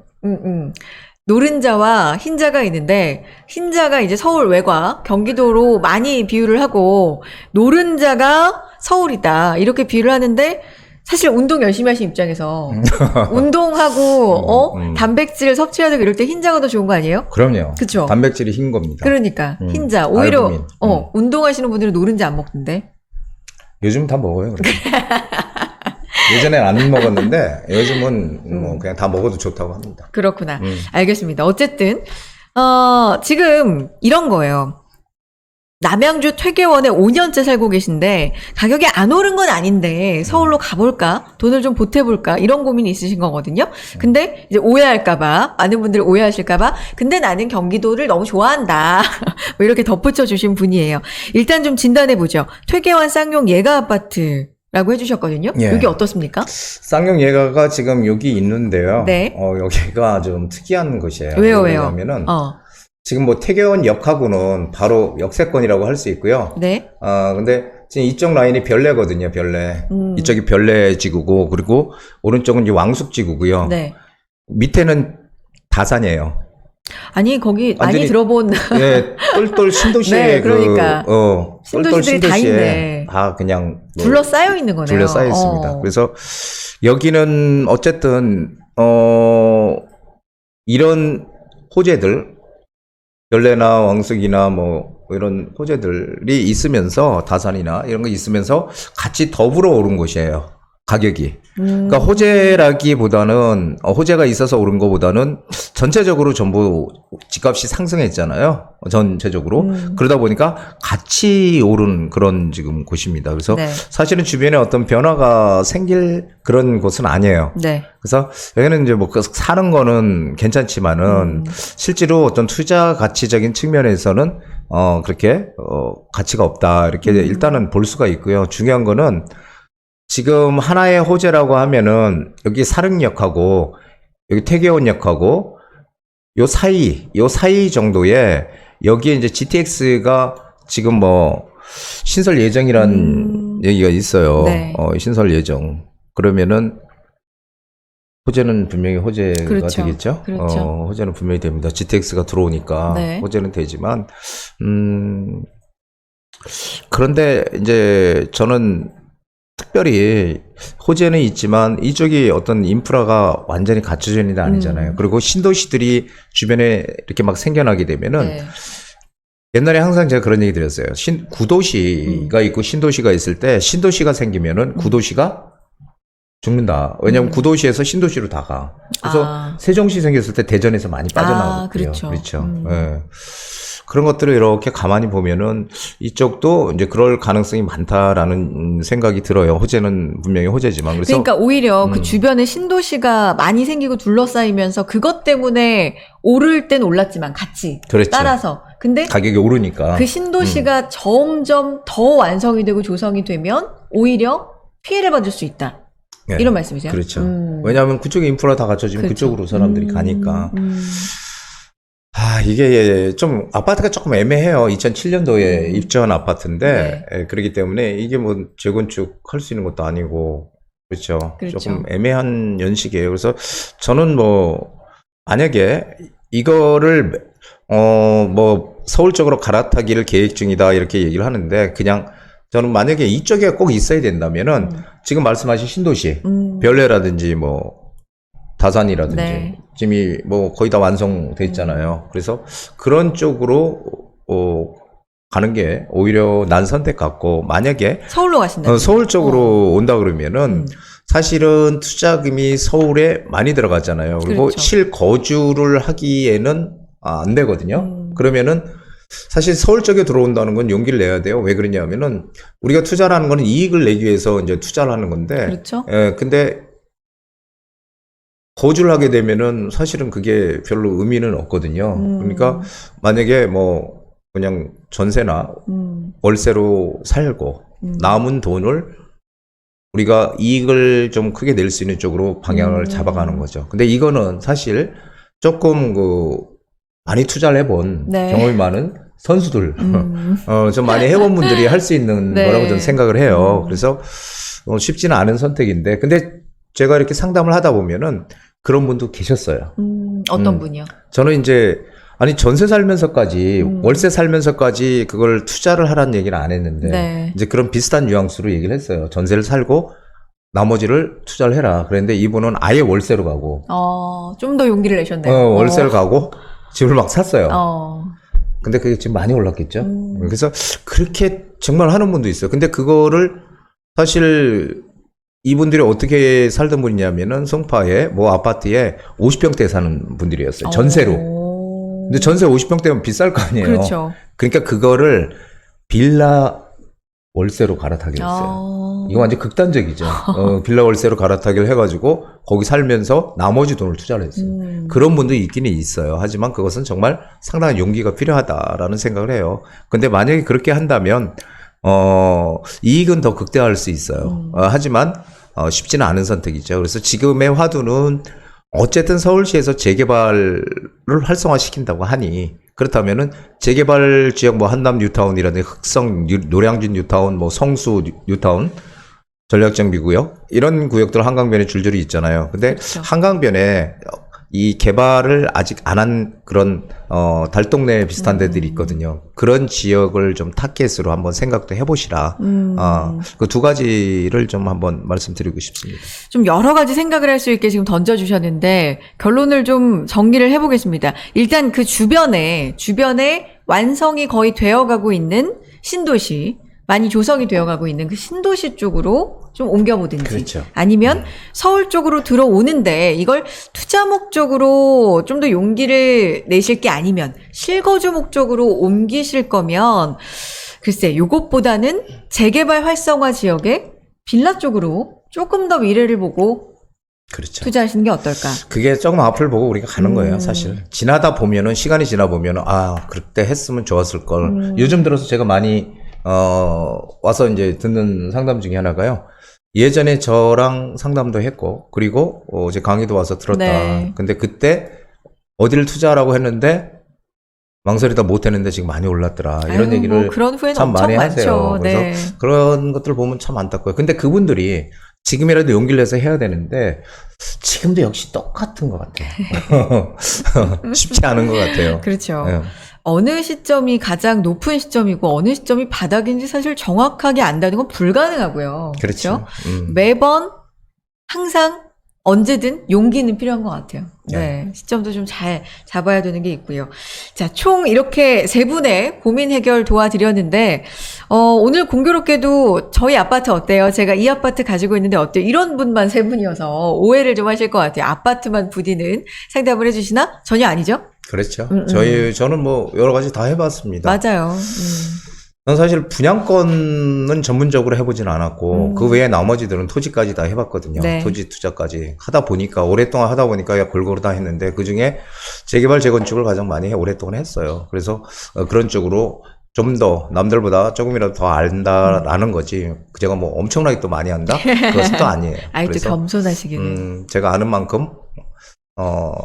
노른자와 흰자가 있는데 흰자가 이제 서울 외곽 경기도로 많이 비유를 하고 노른자가 서울이다 이렇게 비유를 하는데 사실 운동 열심히 하신 입장에서 운동하고 단백질을 섭취해야 되고 이럴 때 흰자가 더 좋은 거 아니에요? 그럼요. 그쵸? 단백질이 흰 겁니다. 그러니까 흰자 오히려 알부민. 운동하시는 분들은 노른자 안 먹던데. 요즘 다 먹어요. 예전엔 안 먹었는데 요즘은 뭐 그냥 다 먹어도 좋다고 합니다. 그렇구나. 알겠습니다. 어쨌든 지금 이런 거예요. 남양주 퇴계원에 5년째 살고 계신데 가격이 안 오른 건 아닌데 서울로 가볼까? 돈을 좀 보태볼까? 이런 고민이 있으신 거거든요. 근데 이제 오해할까봐 많은 분들이 오해하실까봐 근데 나는 경기도를 너무 좋아한다. 뭐 이렇게 덧붙여 주신 분이에요. 일단 좀 진단해보죠. 퇴계원 쌍용 예가 아파트 라고 해주셨거든요. 예. 여기 어떻습니까? 쌍용 예가가 지금 여기 있는데요. 네. 여기가 좀 특이한 곳이에요. 왜요? 왜냐하면은 지금 뭐 퇴계원 역하고는 바로 역세권이라고 할 수 있고요. 네. 근데 지금 이쪽 라인이 별내거든요. 별내. 이쪽이 별내 지구고 그리고 오른쪽은 이제 왕숙 지구고요. 네. 밑에는 다산이에요. 아니 거기 많이 완전히 들어본 예, 똘똘 신도시에 네, 그러니까. 똘똘 신도시들이 다 있네. 다 그냥 뭐 둘러싸여 있는 거네요. 둘러싸여 있습니다. 그래서 여기는 어쨌든 이런 호재들 별내나 왕숙이나 뭐 이런 호재들이 있으면서 다산이나 이런 거 있으면서 같이 더불어 오른 곳이에요. 가격이. 그러니까 호재라기보다는 호재가 있어서 오른 것보다는 전체적으로 전부 집값이 상승했잖아요. 전체적으로. 그러다 보니까 같이 오른 그런 지금 곳입니다. 그래서 네. 사실은 주변에 어떤 변화가 생길 그런 곳은 아니에요. 네. 그래서 여기는 이제 뭐 사는 거는 괜찮지만은 실제로 어떤 투자 가치적인 측면에서는 그렇게 가치가 없다 이렇게 일단은 볼 수가 있고요. 중요한 거는 지금 하나의 호재라고 하면은 여기 사릉역하고 여기 태계원역하고 요 사이 정도에 여기에 이제 GTX가 지금 뭐 신설 예정이란 얘기가 있어요. 네. 신설 예정. 그러면은 호재는 분명히 호재가 그렇죠. 되겠죠. 그렇죠. 호재는 분명히 됩니다. GTX가 들어오니까 네. 호재는 되지만 그런데 이제 저는 특별히 호재는 있지만 이쪽이 어떤 인프라가 완전히 갖춰져 있는 게 아니잖아요. 그리고 신도시들이 주변에 이렇게 막 생겨나게 되면은 네. 옛날에 항상 제가 그런 얘기 드렸어요. 구도시가 있고 신도시가 있을 때 신도시가 생기면은 구도시가 죽는다. 왜냐하면 구도시에서 신도시로 다 가. 그래서 세종시 생겼을 때 대전에서 많이 빠져나오고요. 그렇죠. 그렇죠. 예. 그런 것들을 이렇게 가만히 보면은 이쪽도 이제 그럴 가능성이 많다라는 생각이 들어요. 호재는 분명히 호재지만. 그래서 그러니까 오히려 그 주변에 신도시가 많이 생기고 둘러싸이면서 그것 때문에 오를 땐 올랐지만 같이 그렇죠. 따라서. 근데 가격이 오르니까. 그 신도시가 점점 더 완성이 되고 조성이 되면 오히려 피해를 받을 수 있다. 예. 이런 말씀이세요? 그렇죠. 왜냐하면 그쪽에 인프라 다 갖춰지면 그렇죠. 그쪽으로 사람들이 가니까. 이게 좀 아파트가 조금 애매해요. 2007년도에 입주한 아파트인데 그렇기 때문에 이게 뭐 재건축 할 수 있는 것도 아니고 그렇죠. 그렇죠. 조금 애매한 연식이에요. 그래서 저는 뭐 만약에 이거를 뭐 서울 쪽으로 갈아타기를 계획 중이다 이렇게 얘기를 하는데 그냥 저는 만약에 이쪽에 꼭 있어야 된다면은 지금 말씀하신 신도시 별내라든지 뭐 다산이라든지 네. 지금 뭐 거의 다 완성돼 있잖아요. 그래서 그런 쪽으로 가는 게 오히려 난 선택 같고 만약에 서울로 가신다. 서울 쪽으로 온다 그러면은 사실은 투자금이 서울에 많이 들어갔잖아요. 그리고 그렇죠. 실거주를 하기에는 안 되거든요. 그러면은 사실 서울 쪽에 들어온다는 건 용기를 내야 돼요. 왜 그러냐면은 우리가 투자를 하는 거는 이익을 내기 위해서 이제 투자를 하는 건데 그렇죠. 근데 거주를 하게 되면은 사실은 그게 별로 의미는 없거든요. 그러니까 만약에 뭐 그냥 전세나 월세로 살고 남은 돈을 우리가 이익을 좀 크게 낼 수 있는 쪽으로 방향을 잡아가는 거죠. 근데 이거는 사실 조금 많이 투자를 해본 네. 경험이 많은 선수들, 좀 많이 해본 분들이 할 수 있는 네. 거라고 저는 생각을 해요. 그래서 쉽지는 않은 선택인데, 근데 제가 이렇게 상담을 하다 보면은 그런 분도 계셨어요. 어떤 분이요? 저는 이제 전세 살면서까지 월세 살면서까지 그걸 투자를 하라는 얘기는 안 했는데 네. 이제 그런 비슷한 뉘앙스로 얘기를 했어요. 전세를 살고 나머지를 투자를 해라. 그런데 이분은 아예 월세로 가고 좀 더 용기를 내셨네요. 월세를 가고 집을 막 샀어요. 근데 그게 지금 많이 올랐겠죠. 그래서 그렇게 정말 하는 분도 있어요. 근데 그거를 사실 이분들이 어떻게 살던 분이냐면은 송파에 뭐 아파트에 50평대 사는 분들이었어요. 전세로. 근데 전세 50평대면 비쌀 거 아니에요. 그렇죠. 그러니까 그거를 빌라 월세로 갈아타기로 했어요. 이거 완전 극단적이죠. 빌라 월세로 갈아타기를 해가지고 거기 살면서 나머지 돈을 투자를 했어요. 그런 분도 있기는 있어요. 하지만 그것은 정말 상당한 용기가 필요하다라는 생각을 해요. 근데 만약에 그렇게 한다면 이익은 더 극대화할 수 있어요. 하지만 쉽지는 않은 선택이죠. 그래서 지금의 화두는 어쨌든 서울시에서 재개발을 활성화시킨다고 하니 그렇다면은 재개발 지역 뭐 한남 뉴타운이라든지 흑성 노량진 뉴타운, 뭐 성수 뉴타운, 전략정비구역 이런 구역들 한강변에 줄줄이 있잖아요. 근데 그렇죠. 한강변에 이 개발을 아직 안 한 그런 달동네 비슷한 데들이 있거든요. 그런 지역을 좀 타겟으로 한번 생각도 해보시라. 그 두 가지를 좀 한번 말씀드리고 싶습니다. 좀 여러 가지 생각을 할 수 있게 지금 던져주셨는데 결론을 좀 정리를 해보겠습니다. 일단 그 주변에 완성이 거의 되어가고 있는 신도시, 많이 조성이 되어가고 있는 그 신도시 쪽으로 좀 옮겨보든지 그렇죠. 아니면 서울 쪽으로 들어오는데 이걸 투자 목적으로 좀 더 용기를 내실 게 아니면 실거주 목적으로 옮기실 거면 글쎄 요것보다는 재개발 활성화 지역의 빌라 쪽으로 조금 더 미래를 보고 그렇죠. 투자하시는 게 어떨까? 그게 조금 앞을 보고 우리가 가는 거예요, 사실. 지나다 보면은, 시간이 지나 보면은, 아, 그때 했으면 좋았을 걸. 요즘 들어서 제가 많이, 와서 이제 듣는 상담 중에 하나가요. 예전에 저랑 상담도 했고, 그리고, 이제 강의도 와서 들었다. 네. 근데 그때 어디를 투자하라고 했는데, 망설이다 못 했는데 지금 많이 올랐더라. 이런 아유, 얘기를 뭐 그런 후회는 참 엄청 많이 하세요. 많죠. 그래서 네. 그런 것들 보면 참 안타까워요. 근데 그분들이 지금이라도 용기를 내서 해야 되는데 지금도 역시 똑같은 것 같아요. 쉽지 않은 것 같아요. 그렇죠. 예. 어느 시점이 가장 높은 시점이고 어느 시점이 바닥인지 사실 정확하게 안다는 건 불가능하고요. 그렇죠. 매번 항상 언제든 용기는 필요한 것 같아요. 네. 시점도 좀 잘 잡아야 되는 게 있고요. 자, 총 이렇게 세 분의 고민 해결 도와드렸는데, 오늘 공교롭게도 저희 아파트 어때요? 제가 이 아파트 가지고 있는데 어때요? 이런 분만 세 분이어서 오해를 좀 하실 것 같아요. 아파트만 부디는 상담을 해주시나? 전혀 아니죠? 그렇죠. 저는 뭐 여러 가지 다 해봤습니다. 맞아요. 난 사실 분양권은 전문적으로 해보진 않았고 그 외에 나머지들은 토지까지 다 해봤거든요. 네. 토지 투자까지 하다 보니까 오랫동안 하다 보니까 골고루 다 했는데 그 중에 재개발 재건축을 가장 많이 오랫동안 했어요. 그래서 그런 쪽으로 좀 더 남들보다 조금이라도 더 안다라는 거지. 제가 뭐 엄청나게 또 많이 한다? 그것은 또 아니에요. 아이, 또 그래서 겸손하시기는. 제가 아는 만큼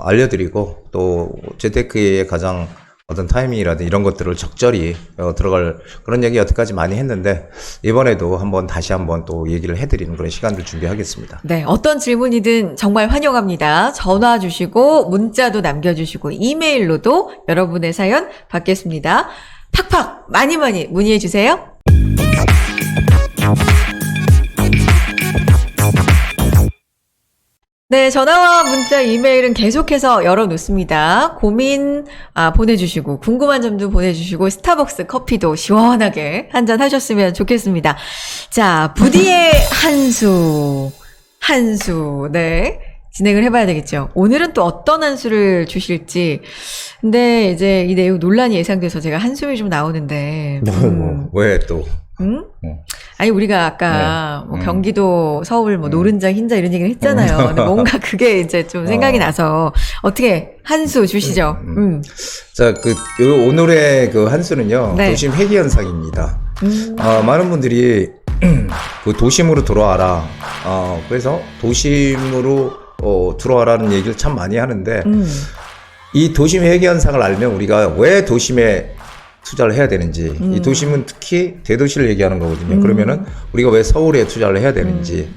알려드리고 또 재테크의 가장 어떤 타이밍이라든 이런 것들을 적절히 들어갈 그런 얘기 여태까지 많이 했는데 이번에도 다시 한번 또 얘기를 해드리는 그런 시간들 준비하겠습니다. 네, 어떤 질문이든 정말 환영합니다. 전화 주시고 문자도 남겨주시고 이메일로도 여러분의 사연 받겠습니다. 팍팍 많이 문의해 주세요. 네, 전화와 문자, 이메일은 계속해서 열어놓습니다. 고민 보내주시고 궁금한 점도 보내주시고 스타벅스 커피도 시원하게 한잔 하셨으면 좋겠습니다. 자, 부디의 한수 네, 진행을 해봐야 되겠죠. 오늘은 또 어떤 한수를 주실지. 근데 이제 이 내용 논란이 예상돼서 제가 한숨이 좀 나오는데. 왜 또? 아니, 우리가 아까 뭐 경기도, 서울, 뭐 노른자, 흰자 이런 얘기를 했잖아요. 근데 뭔가 그게 이제 좀 생각이 나서 어떻게 한수 주시죠. 자, 오늘의 그 한수는요. 네. 도심 회귀 현상입니다. 많은 분들이 그 도심으로 돌아와라. 그래서 도심으로 들어와라는 얘기를 참 많이 하는데 이 도심 회귀 현상을 알면 우리가 왜 도심에 투자를 해야 되는지, 이 도심은 특히 대도시를 얘기하는 거거든요. 그러면은 우리가 왜 서울에 투자를 해야 되는지,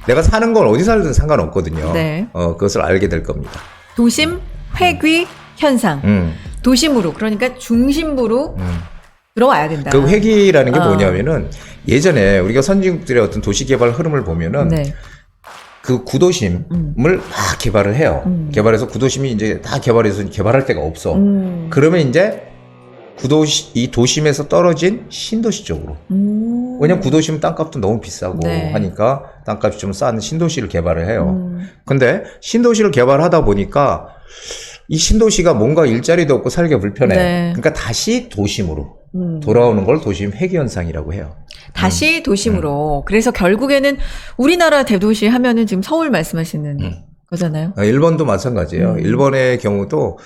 내가 사는 건 어디 살든 상관없거든요. 네. 그것을 알게 될 겁니다. 도심 회귀 현상. 도심으로, 그러니까 중심부로 들어와야 된다. 그 회귀라는 게 뭐냐면은 예전에 우리가 선진국들의 어떤 도시 개발 흐름을 보면은 네. 그 구도심을 막 개발을 해요. 개발해서 구도심이 이제 다 개발해서 개발할 데가 없어. 그러면 이제 이 도심에서 떨어진 신도시 쪽으로. 왜냐면 구도심은 땅값도 너무 비싸고 네. 하니까 땅값이 좀 싼 신도시를 개발을 해요. 근데 신도시를 개발하다 보니까 이 신도시가 뭔가 일자리도 없고 살기가 불편해. 네. 그러니까 다시 도심으로 돌아오는 걸 도심 회귀 현상이라고 해요. 다시 도심으로. 그래서 결국에는 우리나라 대도시 하면은 지금 서울 말씀하시는 거잖아요. 일본도 마찬가지예요. 일본의 경우도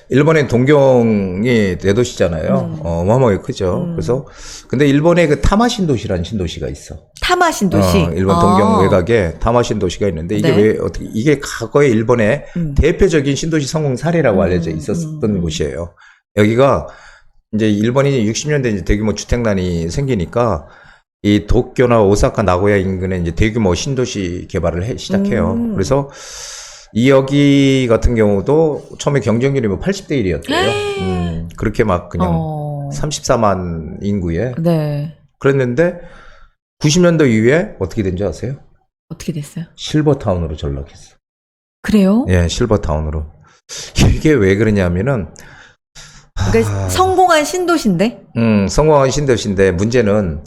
일본의 동경이 대도시잖아요. 어마어마하게 크죠. 그래서 근데 일본의 그 타마 신도시라는 신도시가 있어. 타마 신도시. 일본 동경 외곽에 타마 신도시가 있는데 이게 네. 이게 과거에 일본의 대표적인 신도시 성공 사례라고 알려져 있었던 곳이에요. 여기가 이제 일본이 60년대 이제 대규모 주택난이 생기니까 이 도쿄나 오사카, 나고야 인근에 이제 대규모 신도시 개발을 시작해요. 그래서 이 여기 같은 경우도 처음에 경쟁률이 뭐 80대 1이었대요. 그렇게 막 그냥 34만 인구에. 네. 그랬는데 90년대 이후에 어떻게 된지 아세요? 어떻게 됐어요? 실버타운으로 전락했어. 그래요? 예, 실버타운으로. 이게 왜 그러냐면은 그러니까 성공한 신도시인데? 성공한 신도시인데 문제는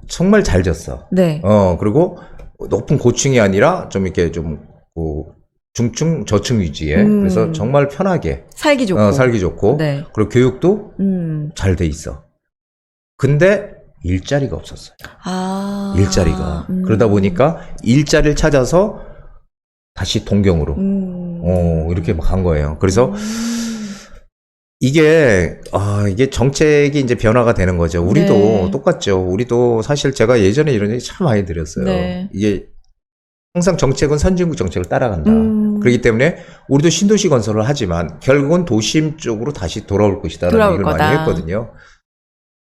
정말 잘 졌어. 네. 그리고 높은 고층이 아니라 좀 이렇게 좀 중층, 저층 위주에. 그래서 정말 편하게. 살기 좋고. 살기 좋고. 네. 그리고 교육도 잘 돼 있어. 근데 일자리가 없었어요. 아. 일자리가. 그러다 보니까 일자리를 찾아서 다시 동경으로. 이렇게 간 거예요. 그래서 이게 정책이 이제 변화가 되는 거죠. 우리도 네. 똑같죠. 우리도 사실 제가 예전에 이런 얘기 참 많이 드렸어요. 네. 이게 항상 정책은 선진국 정책을 따라간다. 그렇기 때문에 우리도 신도시 건설을 하지만 결국은 도심 쪽으로 다시 돌아올 것이다라는 돌아올 얘기를 거다. 많이 했거든요.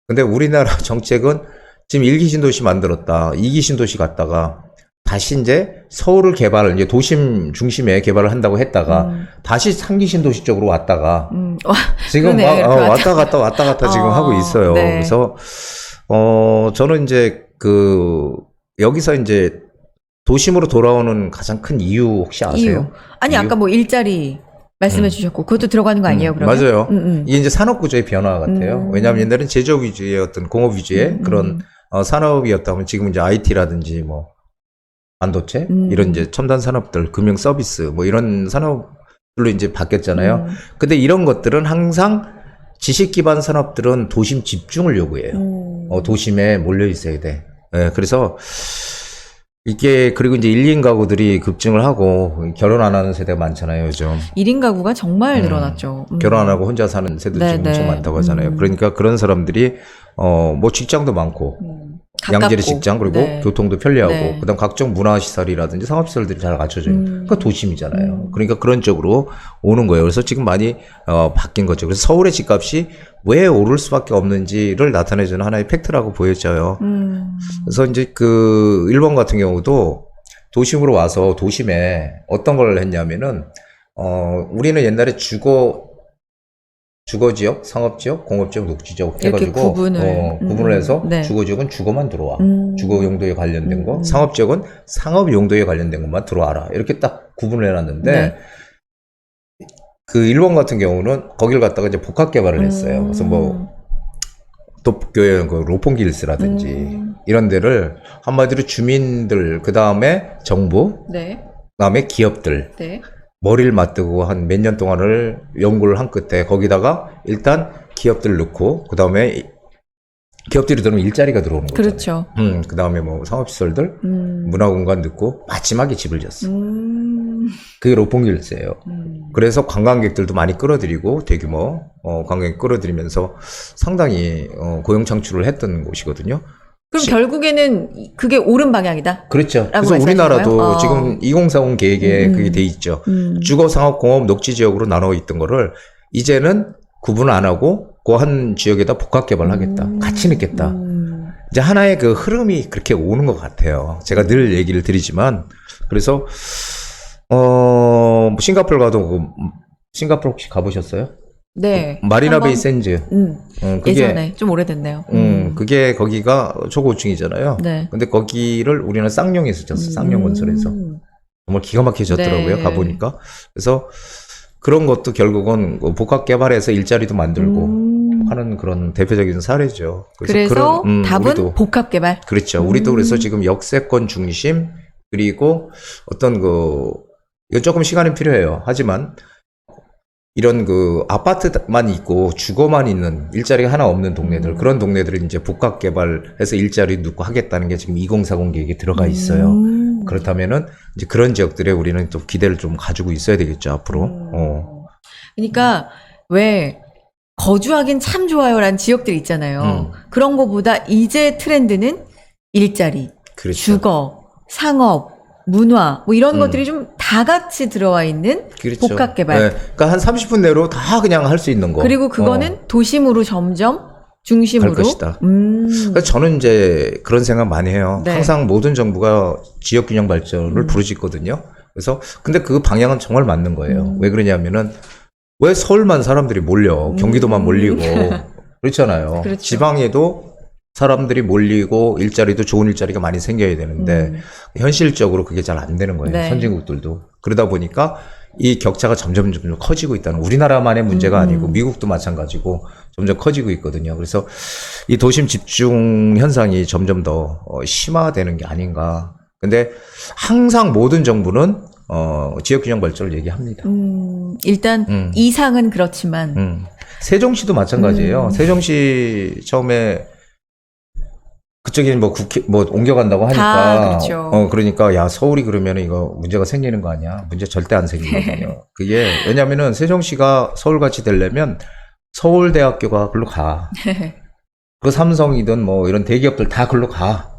근데 우리나라 정책은 지금 1기 신도시 만들었다. 2기 신도시 갔다가 다시 이제 서울을 개발을 이제 도심 중심에 개발을 한다고 했다가 다시 3기 신도시 쪽으로 왔다가 지금 그러네, 막 이렇게 왔다 갔다 지금 하고 있어요. 네. 그래서 저는 이제 여기서 이제 도심으로 돌아오는 가장 큰 이유 혹시 아세요? 이유. 아니, 이유? 아까 뭐 일자리 말씀해 주셨고, 그것도 들어가는 거 아니에요, 그러면? 맞아요. 이게 이제 산업 구조의 변화 같아요. 왜냐하면 옛날엔 제조업 위주의 어떤 공업 위주의 그런 산업이었다면 지금 이제 IT라든지 뭐 반도체 이런 이제 첨단 산업들, 금융 서비스 뭐 이런 산업들로 이제 바뀌었잖아요. 근데 이런 것들은 항상 지식 기반 산업들은 도심 집중을 요구해요. 도심에 몰려 있어야 돼. 네, 그래서 이게 그리고 이제 1인 가구들이 급증을 하고 결혼 안 하는 세대가 많잖아요, 요즘. 1인 가구가 정말 늘어났죠. 결혼 안 하고 혼자 사는 세대도 네, 지금 네. 엄청 많다고 하잖아요. 그러니까 그런 사람들이 뭐 직장도 많고 가깝고. 양질의 직장 그리고 네. 교통도 편리하고 네. 그다음 각종 문화시설이라든지 상업시설들이 잘 갖춰져요. 그러니까 도심이잖아요. 그러니까 그런 쪽으로 오는 거예요. 그래서 지금 많이 바뀐 거죠. 그래서 서울의 집값이 왜 오를 수밖에 없는지를 나타내주는 하나의 팩트라고 보여져요. 그래서 이제 일본 같은 경우도 도심으로 와서 도심에 어떤 걸 했냐면은 우리는 옛날에 주거지역, 상업지역, 공업지역, 녹지지역 이렇게 해가지고 구분을 해서 네. 주거지역은 주거만 들어와. 주거 용도에 관련된 거. 상업지역은 상업 용도에 관련된 것만 들어와라. 이렇게 딱 구분을 해놨는데 네. 일본 같은 경우는 거길 갖다가 이제 복합 개발을 했어요. 그래서 뭐 도쿄의 로폰길스라든지 이런 데를 한마디로 주민들 그 다음에 정부, 네. 그다음에 기업들 네. 머리를 맞대고 한 몇 년 동안을 연구를 한 끝에 거기다가 일단 기업들을 넣고 그 다음에 기업들이 들어오면 일자리가 들어오는 거죠. 그렇죠. 그 다음에 뭐 상업시설들, 문화공간 넣고 마지막에 집을 지었어. 그게 로폰길스예요. 그래서 관광객들도 많이 끌어들이고 대규모 관광객 끌어들이면서 상당히 고용 창출을 했던 곳이거든요. 그럼 결국에는 그게 옳은 방향이다. 그렇죠. 라고 그래서 우리나라도 말씀하시는 거예요? 지금 2040 계획에 그게 돼 있죠. 주거, 상업, 공업, 녹지 지역으로 나눠 있던 거를 이제는 구분 안 하고 그 한 지역에다 복합 개발하겠다. 같이 넣겠다. 이제 하나의 그 흐름이 그렇게 오는 것 같아요. 제가 늘 얘기를 드리지만 그래서 싱가포르 가도 싱가포르 혹시 가보셨어요? 네. 마리나 한번- 베이 샌즈. 그게 예전에 좀 오래됐네요. 그게 거기가 초고층이잖아요. 네. 근데 거기를 우리는 쌍용에서 졌어. 쌍용 건설에서. 정말 기가 막히게 졌더라고요. 네. 가보니까. 그래서 그런 것도 결국은 복합 개발해서 일자리도 만들고 하는 그런 대표적인 사례죠. 그래서 답은 우리도, 복합 개발. 그렇죠. 우리도 그래서 지금 역세권 중심 그리고 어떤 이거 조금 시간이 필요해요. 하지만 이런 아파트만 있고 주거만 있는 일자리가 하나 없는 동네들 그런 동네들을 이제 복합 개발해서 일자리 넣고 하겠다는 게 지금 2040 계획에 들어가 있어요. 그렇다면은 이제 그런 지역들에 우리는 또 기대를 좀 가지고 있어야 되겠죠 앞으로. 그러니까 왜 거주하긴 참 좋아요라는 지역들 있잖아요. 그런 거보다 이제 트렌드는 일자리, 그렇죠. 주거, 상업, 문화 뭐 이런 것들이 좀 다 같이 들어와 있는 그렇죠. 복합 개발. 네. 그러니까 한 30분 내로 다 그냥 할 수 있는 거. 그리고 그거는 도심으로 점점 중심으로 갈 것이다. 그래서 저는 이제 그런 생각 많이 해요. 네. 항상 모든 정부가 지역 균형 발전을 부르짖거든요. 그래서 근데 그 방향은 정말 맞는 거예요. 왜 그러냐면은 왜 서울만 사람들이 몰려 경기도만 몰리고 그렇잖아요. 그렇죠. 지방에도 사람들이 몰리고 일자리도 좋은 일자리가 많이 생겨야 되는데 현실적으로 그게 잘 안 되는 거예요. 네. 선진국들도. 그러다 보니까 이 격차가 점점 커지고 있다는, 우리나라만의 문제가 아니고 미국도 마찬가지고 점점 커지고 있거든요. 그래서 이 도심 집중 현상이 점점 더 심화되는 게 아닌가. 근데 항상 모든 정부는 지역균형 발전을 얘기합니다. 일단 이상은 그렇지만 세종시도 마찬가지예요. 세종시 처음에 그쪽에 뭐 국회 뭐 옮겨간다고 하니까 그렇죠. 그러니까 야, 서울이 그러면 이거 문제가 생기는 거 아니야? 문제 절대 안 생기거든요. 그게 왜냐면은 세종시가 서울같이 되려면 서울대학교가 글로 가. 그 삼성이든 뭐 이런 대기업들 다 글로 가.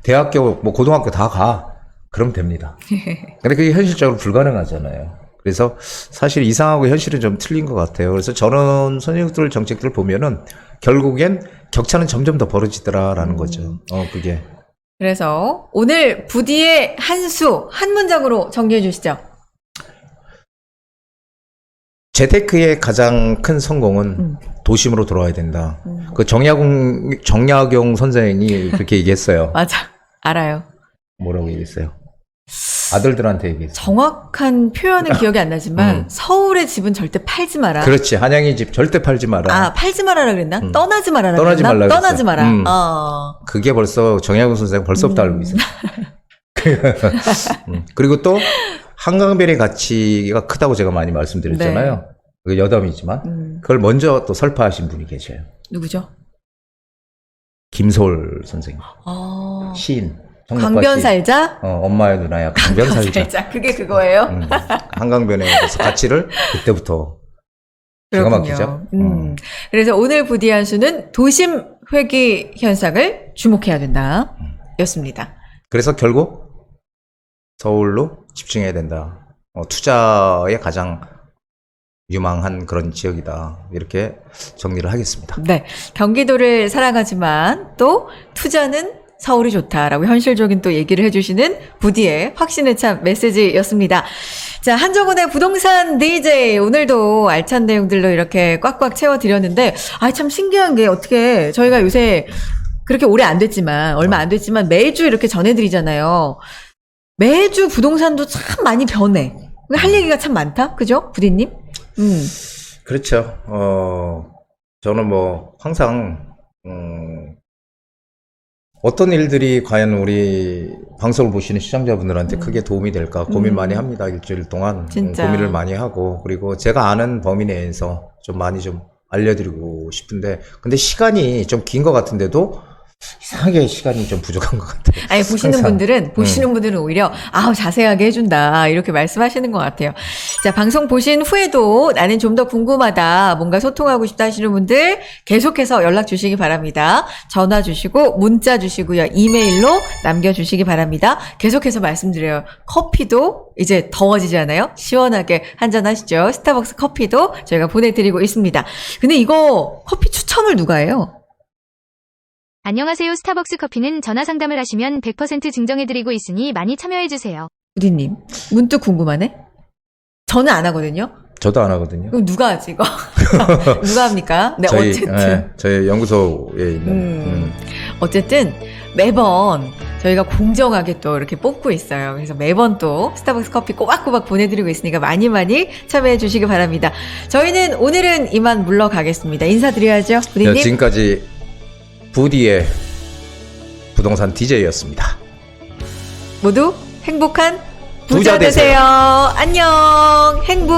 대학교 뭐 고등학교 다 가. 그럼 됩니다. 근데 그게 현실적으로 불가능하잖아요. 그래서 사실 이상하고 현실은 좀 틀린 것 같아요. 그래서 저런 선진국들 정책들 보면은 결국엔 격차는 점점 더 벌어지더라라는 거죠. 그게. 그래서 오늘 부디의 한 수, 한 문장으로 정리해 주시죠. 재테크의 가장 큰 성공은 도심으로 돌아와야 된다. 그 정약용 선생이 그렇게 얘기했어요. 맞아. 알아요. 뭐라고 얘기했어요? 아들들한테 얘기했어요. 정확한 표현은 기억이 안 나지만 서울의 집은 절대 팔지 마라. 그렇지. 한양의 집 절대 팔지 마라. 아, 팔지 마라라 그랬나? 떠나지 마라라 떠나지 그랬나? 말라 떠나지 그랬어요. 마라. 그게 벌써 정약용 선생 벌써부터 알고 있어요. 그리고 또 한강변의 가치가 크다고 제가 많이 말씀드렸잖아요. 네. 그 여담이지만 그걸 먼저 또 설파하신 분이 계셔요. 누구죠? 김소월 선생님. 시인. 강변 살자? 엄마의 누나야 강변 살자. 그게 그거예요? 한강변의 가치를 그때부터 기가 막히죠. 그래서 오늘 부디 한 수는 도심 회귀 현상을 주목해야 된다. 였습니다. 그래서 결국 서울로 집중해야 된다. 투자에 가장 유망한 그런 지역이다. 이렇게 정리를 하겠습니다. 네. 경기도를 사랑하지만 또 투자는 서울이 좋다라고 현실적인 또 얘기를 해주시는 부디의 확신에 찬 메시지였습니다. 자, 한정훈의 부동산 DJ 오늘도 알찬 내용들로 이렇게 꽉꽉 채워드렸는데 참 신기한 게 어떻게 저희가 요새 그렇게 오래 안 됐지만 얼마 안 됐지만 매주 이렇게 전해드리잖아요. 매주 부동산도 참 많이 변해. 할 얘기가 참 많다. 그죠? 부디님? 그렇죠. 저는 뭐 항상 어떤 일들이 과연 우리 방송을 보시는 시청자분들한테 크게 도움이 될까 고민 많이 합니다. 일주일 동안 진짜. 고민을 많이 하고, 그리고 제가 아는 범위 내에서 좀 많이 좀 알려드리고 싶은데, 근데 시간이 좀 긴 것 같은데도 이상하게 시간이 좀 부족한 것 같아요. 아니, 보시는 분들은 오히려, 자세하게 해준다. 이렇게 말씀하시는 것 같아요. 자, 방송 보신 후에도 나는 좀 더 궁금하다. 뭔가 소통하고 싶다 하시는 분들 계속해서 연락 주시기 바랍니다. 전화 주시고, 문자 주시고요. 이메일로 남겨주시기 바랍니다. 계속해서 말씀드려요. 커피도 이제 더워지잖아요. 시원하게 한잔 하시죠. 스타벅스 커피도 저희가 보내드리고 있습니다. 근데 이거 커피 추첨을 누가 해요? 안녕하세요. 스타벅스 커피는 전화 상담을 하시면 100% 증정해드리고 있으니 많이 참여해주세요. 부디님, 문득 궁금하네? 저는 안 하거든요? 저도 안 하거든요. 그럼 누가 하지, 이거? 누가 합니까? 네, 어쨌든. 저희 연구소에 있는. 어쨌든, 매번 저희가 공정하게 또 이렇게 뽑고 있어요. 그래서 매번 또 스타벅스 커피 꼬박꼬박 보내드리고 있으니까 많이 참여해 주시기 바랍니다. 저희는 오늘은 이만 물러가겠습니다. 인사드려야죠, 부디님? 지금까지 부디의 부동산 DJ였습니다. 모두 행복한 부자 부자 되세요. 안녕. 행복.